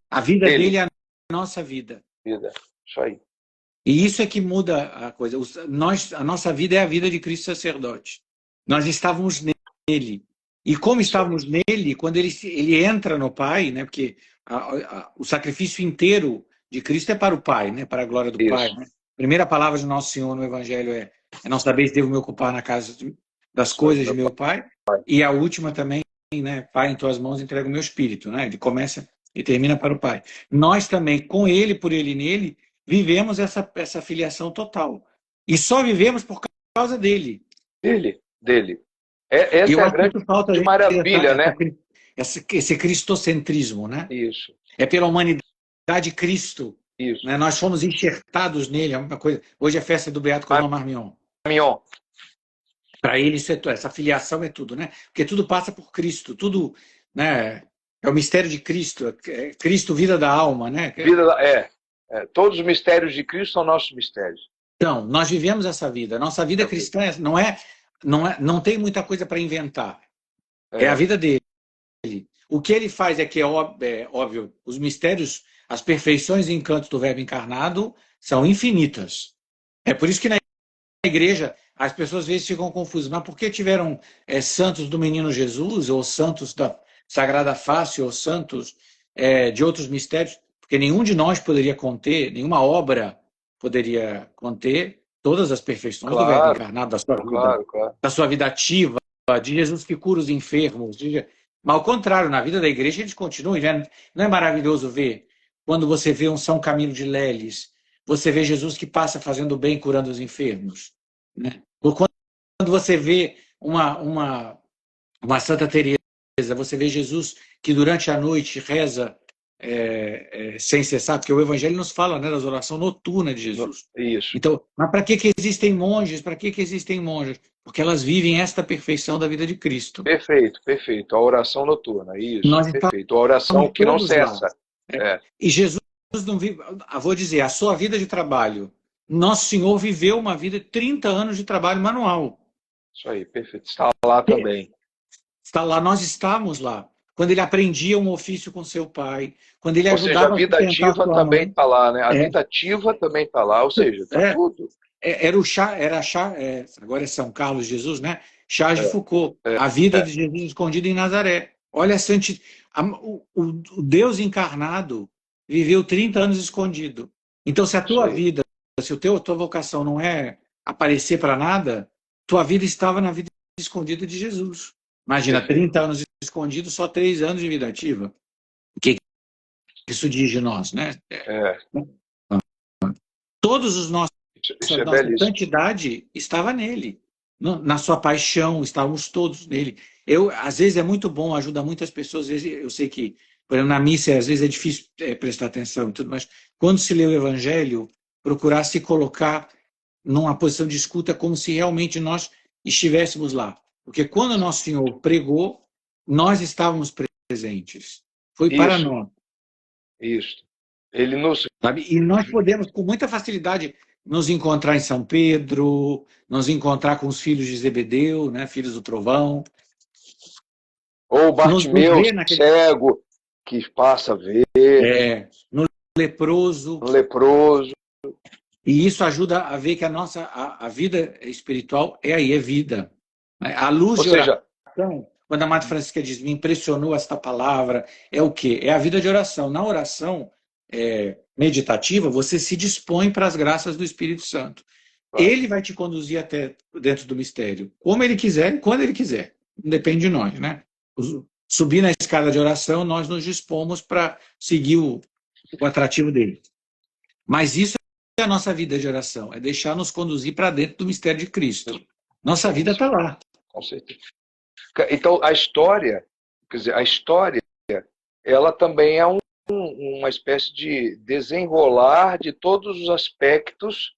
A vida dele é a nossa vida. Isso aí. E isso é que muda a coisa. A nossa vida é a vida de Cristo sacerdote. Nós estávamos nele. E como estávamos nele, quando ele entra no Pai, né? Porque o sacrifício inteiro de Cristo é para o Pai, né? Para a glória do Pai. Né? A primeira palavra de Nosso Senhor no Evangelho é não saber se devo me ocupar na casa das coisas de meu Pai. E a última também, né? Pai, em tuas mãos entrego o meu espírito. Né? Ele começa e termina para o Pai. Nós também, com ele, por ele e nele, vivemos essa filiação total. E só vivemos por causa dele. Dele. Essa é a grande maravilha, né? Esse cristocentrismo, né? Isso. É pela humanidade de Cristo. Isso. Né? Nós fomos enxertados nele. É uma coisa. Hoje é festa do Beato Colomb Marmion. Para ele, isso essa filiação é tudo, né? Porque tudo passa por Cristo, tudo, né? É o mistério de Cristo, é Cristo, vida da alma, né? Todos os mistérios de Cristo são nossos mistérios. Então, nós vivemos essa vida. Nossa vida cristã não tem muita coisa para inventar. É a vida dele. O que ele faz é que é óbvio, os mistérios, as perfeições e encantos do Verbo encarnado são infinitas. É por isso que na igreja as pessoas às vezes ficam confusas. Mas por que tiveram santos do Menino Jesus, ou santos da Sagrada Face, ou santos de outros mistérios? Porque nenhum de nós poderia conter, nenhuma obra poderia conter todas as perfeições do Verbo encarnado, da sua vida, da sua vida ativa, de Jesus que cura os enfermos. Mas ao contrário, na vida da igreja eles continuam. Não é maravilhoso ver quando você vê um São Camilo de Leles, você vê Jesus que passa fazendo bem, curando os enfermos, né? Ou quando você vê uma Santa Teresa, você vê Jesus que durante a noite reza sem cessar, porque o Evangelho nos fala, né, das orações noturnas de Jesus. Isso. Então, mas para que existem monges? Para que existem monjas? Porque elas vivem esta perfeição da vida de Cristo. Perfeito, perfeito. A oração noturna, isso, perfeito. A oração que não cessa. E Jesus não vive, vou dizer, a sua vida de trabalho. Nosso Senhor viveu uma vida de 30 anos de trabalho manual. Isso aí, perfeito. Está lá também. Está lá, nós estamos lá. Quando ele aprendia um ofício com seu pai, quando ele ajudava a vida ativa também está lá, né? A vida ativa também está lá, ou seja, está tudo. Agora é São Carlos Jesus, né? Charles de Foucault, a vida de Jesus escondida em Nazaré. Olha, o Deus encarnado viveu 30 anos escondido. Então, se a tua vida, se a tua vocação não é aparecer para nada, tua vida estava na vida escondida de Jesus. Imagina, 30 anos escondido, só 3 anos de vida ativa. O que isso diz de nós, né? Todos os nossos nossa santidade estava nele. Na sua paixão, estávamos todos nele. Às vezes é muito bom, ajuda muitas pessoas. Às vezes, eu sei que, por exemplo, na missa, às vezes é difícil prestar atenção e tudo, mas quando se lê o Evangelho, procurar se colocar numa posição de escuta como se realmente nós estivéssemos lá. Porque quando o Nosso Senhor pregou, nós estávamos presentes. Foi para nós. Isso. Ele nos... Sabe? E nós podemos, com muita facilidade, nos encontrar em São Pedro, nos encontrar com os filhos de Zebedeu, né, filhos do trovão. Ou Bartimeu, cego, que passa a ver. No leproso. E isso ajuda a ver que a vida espiritual é vida. A luz de oração, quando a Madre Francisca diz, me impressionou esta palavra, é o quê? É a vida de oração. Na oração meditativa, você se dispõe para as graças do Espírito Santo. Ele vai te conduzir até dentro do mistério, como ele quiser, quando ele quiser. Não depende de nós, né? Subir na escada de oração, nós nos dispomos para seguir o atrativo dele. Mas isso é a nossa vida de oração, é deixar nos conduzir para dentro do mistério de Cristo. Nossa vida está lá. Com certeza. Então, a história, ela também é uma espécie de desenrolar de todos os aspectos,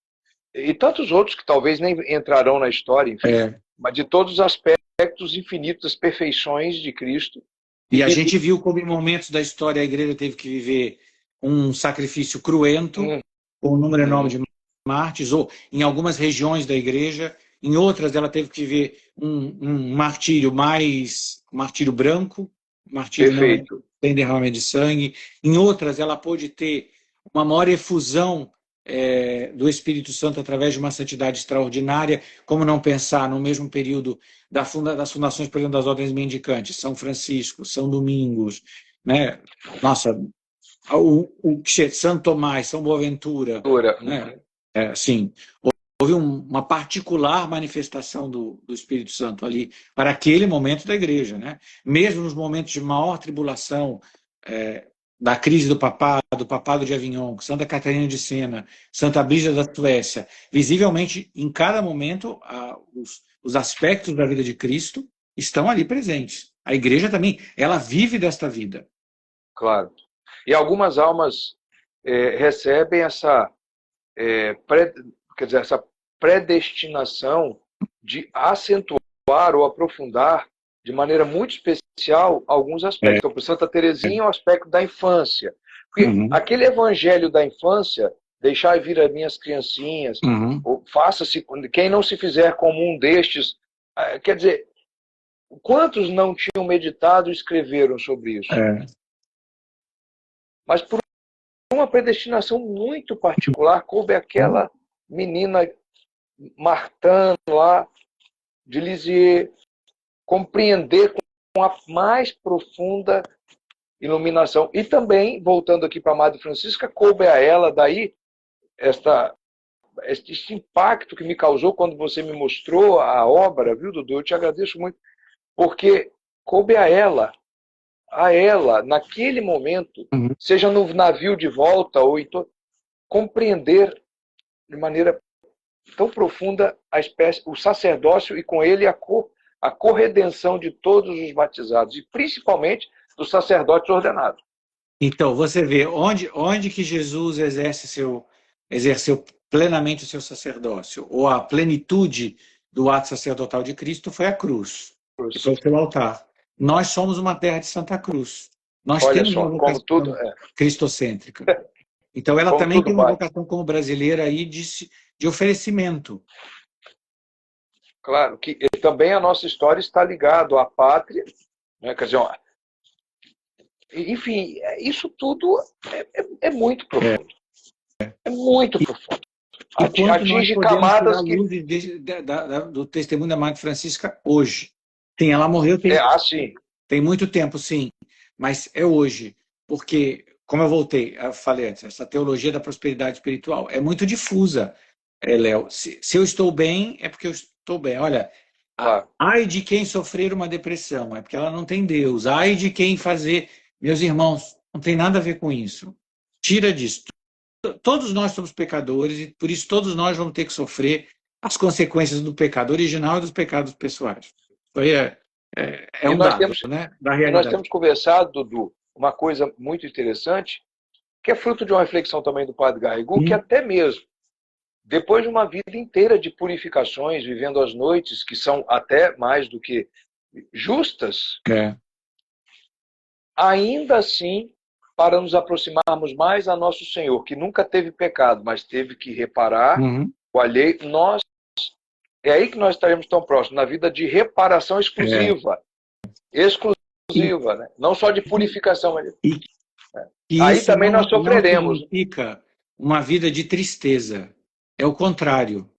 e tantos outros que talvez nem entrarão na história, enfim, mas de todos os aspectos infinitos das perfeições de Cristo. E a gente viu como em momentos da história a igreja teve que viver um sacrifício cruento, com um número enorme de mártires, ou em algumas regiões da igreja, em outras ela teve que viver um martírio martírio branco, martírio sem derramamento de sangue. Em outras ela pôde ter uma maior efusão do Espírito Santo através de uma santidade extraordinária. Como não pensar no mesmo período das fundações, por exemplo, das ordens mendicantes, São Francisco, São Domingos, né? Nossa, São Tomás, São Boaventura, né? Sim, houve uma particular manifestação do Espírito Santo ali para aquele momento da igreja, né? Mesmo nos momentos de maior tribulação, da crise do papado de Avignon, Santa Catarina de Sena, Santa Brígida da Suécia, visivelmente em cada momento os aspectos da vida de Cristo estão ali presentes. A igreja também, ela vive desta vida. Claro. E algumas almas recebem essa predestinação de acentuar ou aprofundar de maneira muito especial alguns aspectos. Então, para Santa Teresinha, o aspecto da infância. Porque aquele evangelho da infância, deixai vir as minhas criancinhas, ou faça-se, quem não se fizer como um destes, quer dizer, quantos não tinham meditado e escreveram sobre isso? Mas por uma predestinação muito particular, coube aquela menina Martin lá, de Lisieux, compreender com a mais profunda iluminação. E também, voltando aqui para a Madre Francisca, coube a ela, daí, este impacto que me causou quando você me mostrou a obra, viu, Dudu? Eu te agradeço muito, porque coube a ela, naquele momento, seja no navio de volta ou então, compreender de maneira tão profunda a espécie, o sacerdócio e com ele a corredenção de todos os batizados, e principalmente dos sacerdotes ordenados. Então, você vê onde que Jesus exerceu plenamente o seu sacerdócio, ou a plenitude do ato sacerdotal de Cristo foi a cruz, que foi o seu altar. Nós somos uma terra de Santa Cruz. Nós temos uma vocação cristocêntrica. Então, ela também tem uma vocação como brasileira aí de oferecimento. Claro, que também a nossa história está ligada à pátria, né? Quer dizer, enfim, isso tudo é muito profundo. É muito profundo. Atinge camadas que... do testemunho da Madre Francisca hoje. Sim, ela morreu tem muito tempo, sim, mas é hoje. Porque, como eu falei antes, essa teologia da prosperidade espiritual é muito difusa, Léo. Se eu estou bem, é porque eu estou bem. Olha, ai de quem sofrer uma depressão, é porque ela não tem Deus. Ai de quem fazer... Meus irmãos, não tem nada a ver com isso. Tira disso. Todos nós somos pecadores e por isso todos nós vamos ter que sofrer as consequências do pecado original e dos pecados pessoais. É um dado, né, da realidade. E nós temos conversado, Dudu, uma coisa muito interessante, que é fruto de uma reflexão também do Padre Garrigou, que até mesmo depois de uma vida inteira de purificações, vivendo as noites, que são até mais do que justas, ainda assim, para nos aproximarmos mais a Nosso Senhor, que nunca teve pecado, mas teve que reparar o alheio, é aí que nós estaremos tão próximos, na vida de reparação exclusiva. Exclusiva, né? Não só de purificação. Mas... aí também nós sofreremos. Não significa uma vida de tristeza. É o contrário.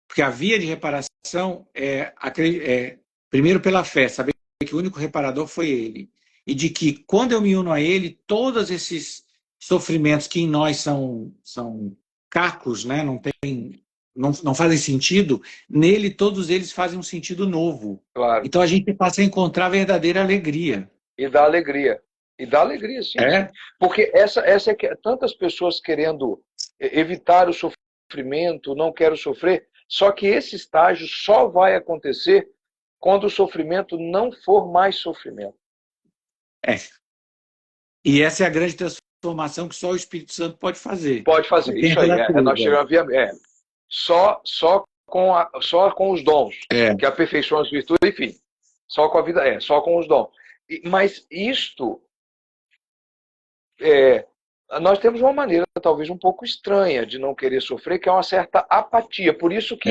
Porque a via de reparação primeiro pela fé, saber que o único reparador foi Ele. E de que, quando eu me uno a Ele, todos esses sofrimentos que em nós são cacos, né? não fazem sentido, nele todos eles fazem um sentido novo. Claro. Então a gente passa a encontrar a verdadeira alegria. E dá alegria. E dá alegria, sim. Porque essa é que tantas pessoas querendo evitar o sofrimento, não quero sofrer, só que esse estágio só vai acontecer quando o sofrimento não for mais sofrimento. E essa é a grande transformação que só o Espírito Santo pode fazer. Pode fazer, isso aí. Nós chegamos só com os dons, que aperfeiçoam as virtudes, enfim. Só com a vida, só com os dons. Mas isto, nós temos uma maneira talvez um pouco estranha de não querer sofrer, que é uma certa apatia. Por isso que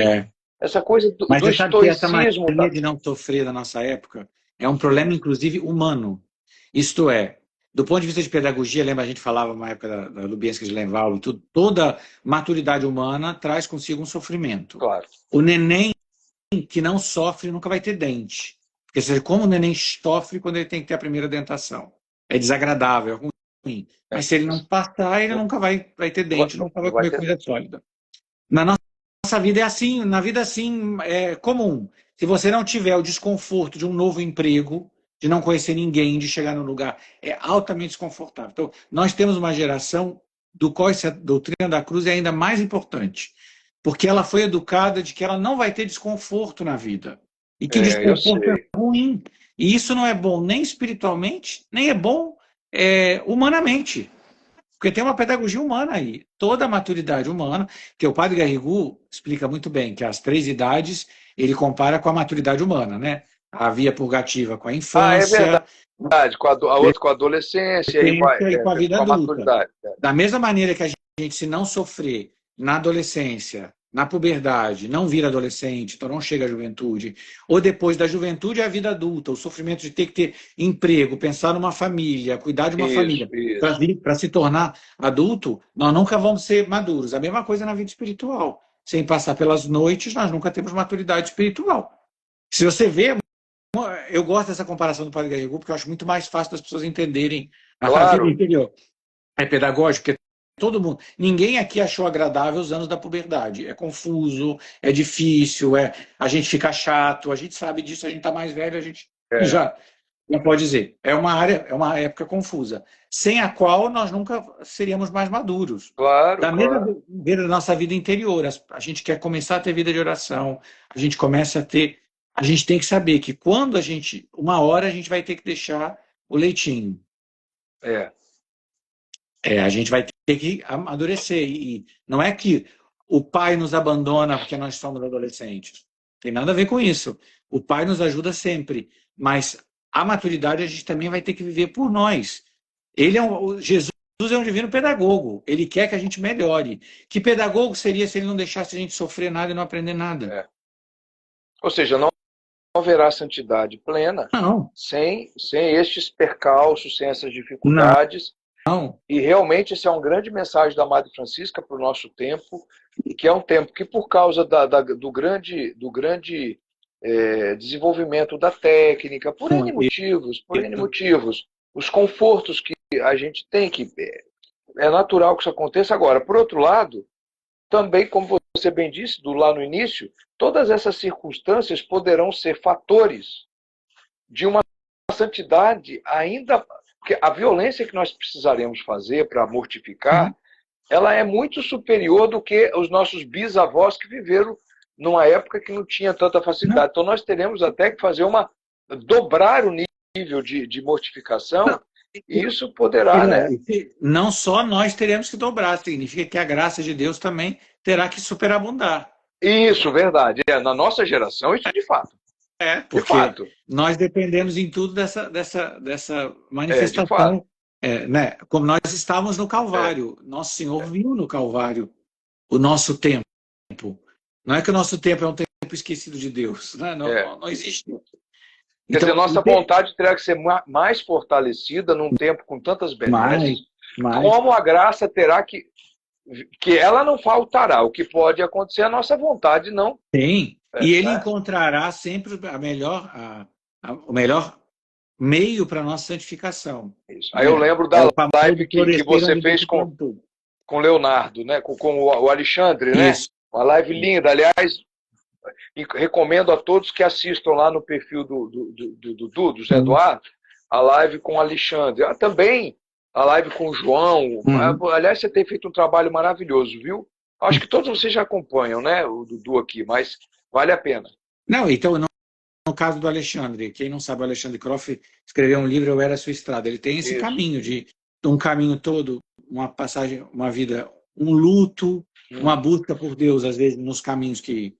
essa coisa do estoicismo... Essa maneira de não sofrer da nossa época é um problema, inclusive, humano. Isto é, do ponto de vista de pedagogia, lembra a gente falava na época da Lubienska de Lenval e tudo, toda maturidade humana traz consigo um sofrimento. Claro. O neném que não sofre nunca vai ter dente. Porque seja, como o neném sofre quando ele tem que ter a primeira dentação. É desagradável, é ruim. Mas se ele não passar, ele nunca vai ter dente, nunca vai comer comida sólida. Na nossa vida é assim, na vida assim é comum. Se você não tiver o desconforto de um novo emprego, de não conhecer ninguém, de chegar no lugar, é altamente desconfortável. Então, nós temos uma geração do qual essa doutrina da cruz é ainda mais importante, porque ela foi educada de que ela não vai ter desconforto na vida, e que o desconforto é ruim. E isso não é bom nem espiritualmente, nem é bom humanamente, porque tem uma pedagogia humana aí, toda a maturidade humana, que o Padre Garrigou explica muito bem, que as 3 idades ele compara com a maturidade humana, né? A via purgativa com a É infância, verdade, a outra com a adolescência e vai, e com a vida com a adulta. maturidade. Da mesma maneira que a gente, se não sofrer na adolescência, na puberdade, não vira adolescente, então não chega à juventude, ou depois da juventude é a vida adulta, o sofrimento de ter que ter emprego, pensar numa família, cuidar de uma família, para se tornar adulto, nós nunca vamos ser maduros. A mesma coisa na vida espiritual. Sem passar pelas noites, nós nunca temos maturidade espiritual. Se você vê, eu gosto dessa comparação do Padre Garrigou, porque eu acho muito mais fácil das pessoas entenderem a vida interior. É pedagógico, porque todo mundo, ninguém aqui achou agradável os anos da puberdade. É confuso, é difícil, a gente fica chato, a gente sabe disso, a gente está mais velho, a gente já pode dizer. É uma época confusa, sem a qual nós nunca seríamos mais maduros. Da mesma maneira da nossa vida interior, a gente quer começar a ter vida de oração, a gente começa a ter. A gente tem que saber que quando uma hora a gente vai ter que deixar o leitinho. A gente vai ter que amadurecer. E não é que o pai nos abandona porque nós somos adolescentes. Tem nada a ver com isso. O pai nos ajuda sempre. Mas a maturidade a gente também vai ter que viver por nós. Jesus é um divino pedagogo. Ele quer que a gente melhore. Que pedagogo seria se ele não deixasse a gente sofrer nada e não aprender nada? Ou seja, não haverá santidade plena sem estes percalços, sem essas dificuldades. Não. E realmente essa é uma grande mensagem da Madre Francisca para o nosso tempo, que é um tempo que, por causa do grande desenvolvimento da técnica, por N motivos, os confortos que a gente tem, que é natural que isso aconteça. Agora, por outro lado, também, como você bem disse lá no início, todas essas circunstâncias poderão ser fatores de uma santidade ainda. Porque a violência que nós precisaremos fazer para mortificar, ela é muito superior do que os nossos bisavós que viveram numa época que não tinha tanta facilidade. Então nós teremos até que fazer dobrar o nível de mortificação, e isso poderá, né? Não só nós teremos que dobrar, significa que a graça de Deus também terá que superabundar. Isso, verdade. Na nossa geração, isso é de fato. Porque nós dependemos em tudo dessa manifestação. Né? Como nós estávamos no Calvário. Nosso Senhor viu no Calvário o nosso tempo. Não é que o nosso tempo é um tempo esquecido de Deus. Né? Não existe. Quer dizer, nossa vontade terá que ser mais fortalecida num tempo com tantas benesses, como a graça terá que ela não faltará. O que pode acontecer, a nossa vontade não. Sim. E ele encontrará sempre o melhor meio para a nossa santificação. Isso. Aí eu lembro da live que você fez com o Leonardo, né? com o Alexandre, né? Isso. Uma live linda. Aliás, recomendo a todos que assistam lá no perfil do Zé Eduardo, a live com o Alexandre. Também a live com o João. Aliás, você tem feito um trabalho maravilhoso, viu? Acho que todos vocês já acompanham, né? O Dudu aqui, mas vale a pena. Não, então, no caso do Alexandre, quem não sabe, o Alexandre Croft escreveu um livro, Eu Era a Sua Estrada. Ele tem esse caminho, um caminho todo, uma passagem, uma vida, um luto, uma busca por Deus, às vezes, nos caminhos que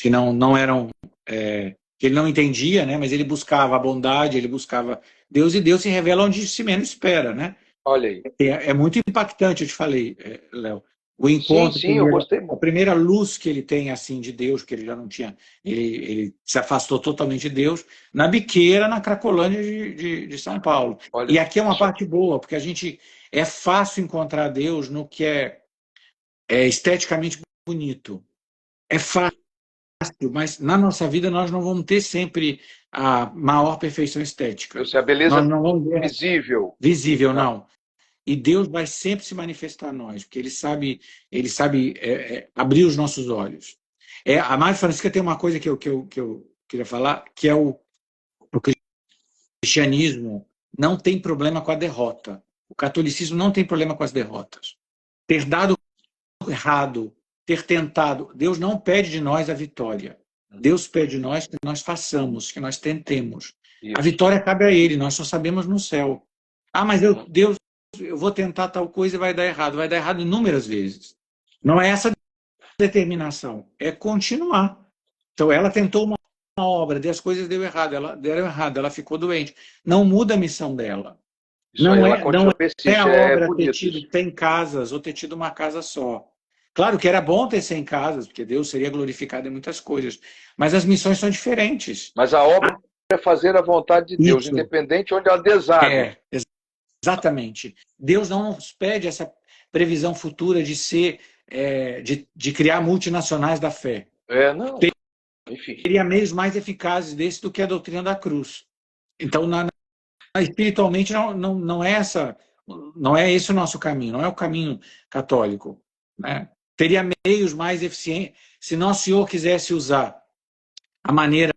não eram... que ele não entendia, né? Mas ele buscava a bondade, ele buscava Deus, e Deus se revela onde se menos espera, né? Olha aí. É muito impactante, eu te falei, Léo. O encontro, eu gostei muito. A primeira luz que ele tem assim de Deus, que ele já não tinha, ele se afastou totalmente de Deus, na Biqueira, na Cracolândia de São Paulo. Olha, e aqui é uma parte boa, porque é fácil encontrar Deus no que é esteticamente bonito. É fácil, mas na nossa vida nós não vamos ter sempre a maior perfeição estética. A beleza não vamos ver visível, não. E Deus vai sempre se manifestar a nós, porque Ele sabe abrir os nossos olhos. A Madre Francisca tem uma coisa que eu queria falar, que é o cristianismo não tem problema com a derrota. O catolicismo não tem problema com as derrotas. Ter dado errado, ter tentado, Deus não pede de nós a vitória. Deus pede de nós que nós façamos, que nós tentemos. Isso. A vitória cabe a Ele, nós só sabemos no céu. Mas Deus, eu vou tentar tal coisa e vai dar errado. Vai dar errado inúmeras vezes. Não é essa determinação, é continuar. Então ela tentou uma obra, as coisas deram errado, ela ficou doente. Não muda a missão dela. Isso aí, ela Não continua, é persiste, a é obra ter bonito tido isso. 100 casas ou ter tido uma casa só. Claro que era bom ter 100 casas, porque Deus seria glorificado em muitas coisas, mas as missões são diferentes. Mas a obra é fazer a vontade de Deus, Isso, independente onde ela desague. é, exatamente. Deus não nos pede essa previsão futura de ser, de criar multinacionais da fé. É, não, enfim. Teria meios mais eficazes desse do que a doutrina da cruz. Então, espiritualmente, não é esse o nosso caminho, não é o caminho católico, né? Teria meios mais eficientes. Se Nosso Senhor quisesse usar a maneira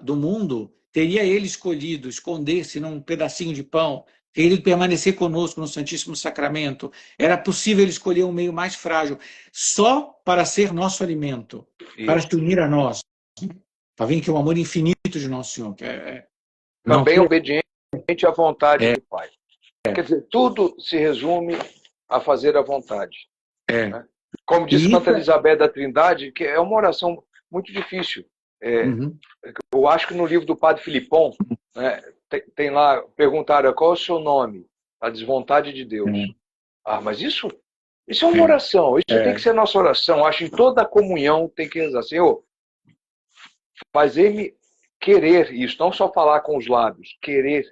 do mundo, teria ele escolhido esconder-se num pedacinho de pão, teria ele permanecer conosco no Santíssimo Sacramento. Era possível ele escolher um meio mais frágil, só para ser nosso alimento, para Isso. se unir a nós. Está vendo que é o amor infinito de Nosso Senhor. Não, Também obediente à vontade do Pai. Quer dizer, tudo se resume a fazer a vontade. Né? Como disse Santa Elizabeth da Trindade, que é uma oração muito difícil. Eu acho que no livro do Padre Filipon, né, tem lá, perguntaram qual é o seu nome? A desvontade de Deus. Mas isso é uma oração, isso tem que ser nossa oração. Acho que em toda a comunhão tem que rezar. Senhor, fazer-me querer isso, não só falar com os lábios, querer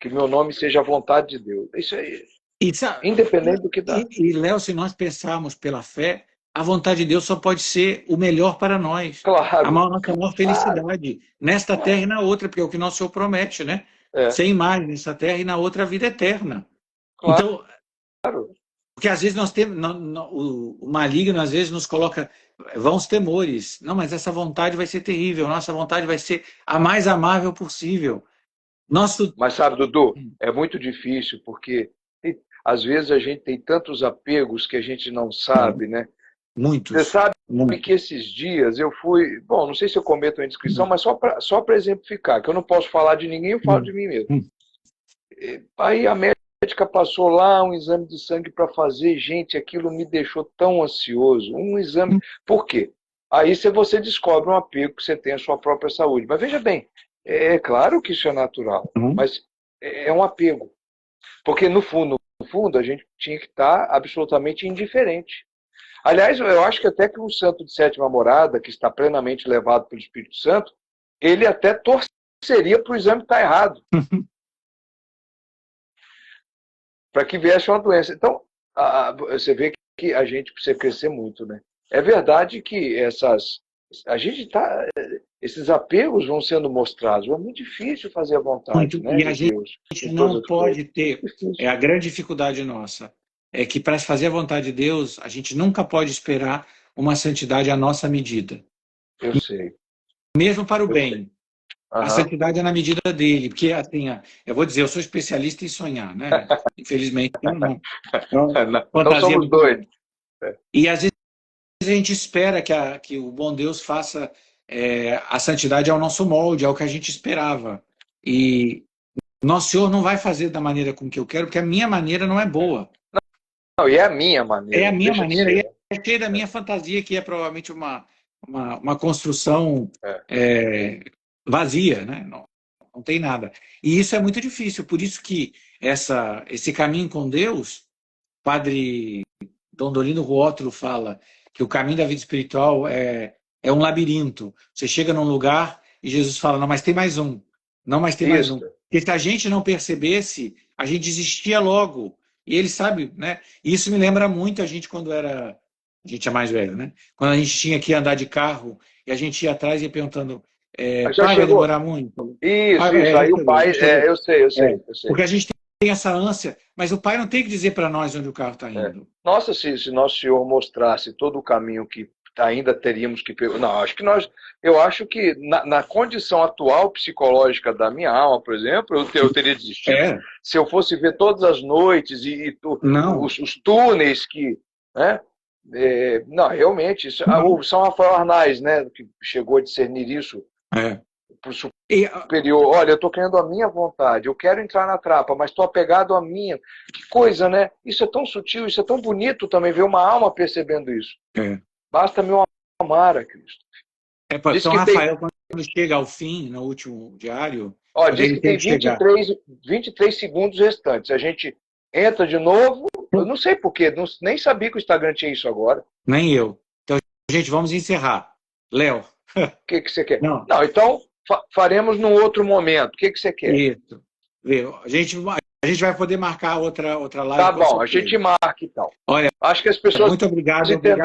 que meu nome seja a vontade de Deus. Isso aí, independente do que dá. Léo, se nós pensarmos pela fé, a vontade de Deus só pode ser o melhor para nós. Claro. A maior felicidade. Nesta terra e na outra, porque é o que nosso Senhor promete, né? Sem mais nessa terra e na outra a vida eterna. Claro. Então, porque às vezes nós temos, o maligno às vezes nos coloca vãos temores. Não, mas essa vontade vai ser terrível, nossa vontade vai ser a mais amável possível. Mas sabe, Dudu, é muito difícil, porque às vezes a gente tem tantos apegos que a gente não sabe, né? Muitos. Você sabe que esses dias eu fui... Bom, não sei se eu cometo uma indiscrição, mas só para exemplificar, que eu não posso falar de ninguém, eu falo de mim mesmo. Aí a médica passou lá um exame de sangue para fazer. Gente, aquilo me deixou tão ansioso. Um exame... Por quê? Aí você descobre um apego que você tem à sua própria saúde. Mas veja bem, é claro que isso é natural, mas é um apego. Porque no fundo, a gente tinha que estar absolutamente indiferente. Aliás, eu acho que até que um santo de sétima morada, que está plenamente levado pelo Espírito Santo, ele até torceria para o exame estar errado. Para que viesse uma doença. Então, você vê que a gente precisa crescer muito, né? É verdade que esses apegos vão sendo mostrados. É muito difícil fazer a vontade, né, e a de Deus. gente não pode ter... a grande dificuldade nossa é que para fazer a vontade de Deus, a gente nunca pode esperar uma santidade à nossa medida. Eu sei. Mesmo para o bem. A santidade é na medida dele. Porque, assim, eu vou dizer, eu sou especialista em sonhar, né? Infelizmente, não somos dois. E às vezes a gente espera que o bom Deus faça a santidade ao nosso molde, ao que a gente esperava. E Nosso Senhor não vai fazer da maneira com que eu quero, porque a minha maneira não é boa. Não, e é a minha maneira. É a minha maneira, e é cheia da minha fantasia, que é provavelmente uma construção vazia, né? Não tem nada. E isso é muito difícil, por isso que esse caminho com Deus, Padre Dondolino Ruotolo fala que o caminho da vida espiritual é um labirinto. Você chega num lugar e Jesus fala, não, mas tem mais um. Não, mas tem mais um. Porque se a gente não percebesse, a gente desistia logo. E ele sabe, né? Isso me lembra muito a gente quando era... A gente é mais velho, né? Quando a gente tinha que andar de carro e a gente ia atrás e ia perguntando, pai, vai demorar muito? Isso. Aí o pai... eu sei. Porque a gente tem essa ânsia, mas o pai não tem que dizer para nós onde o carro está indo. Nossa, se Nosso Senhor mostrasse todo o caminho que ainda teríamos que... Não, eu acho que na condição atual psicológica da minha alma, por exemplo, eu teria desistido. Se eu fosse ver todas as noites os túneis que... Né? Não, realmente, o São Rafael Arnaiz, né, que chegou a discernir isso para o superior. Olha, eu estou querendo a minha vontade, eu quero entrar na trapa, mas estou apegado à minha. Que coisa, né? Isso é tão sutil, isso é tão bonito também, ver uma alma percebendo isso. Basta me amar a Cristo. Pode Diz ser o que tem, Rafael, quando chega ao fim, no último diário, ó, quando diz ele que tem tem que chegar. 23 segundos restantes. A gente entra de novo. Eu não sei por quê, nem sabia que o Instagram tinha isso agora. Nem eu. Então, gente, vamos encerrar. Léo. O que você quer? Não, Não, então faremos num outro momento. O que você quer? isso. A gente vai poder marcar outra live Tá com bom, a certeza. gente marca então. Olha, Acho que as pessoas muito obrigado. entenderam.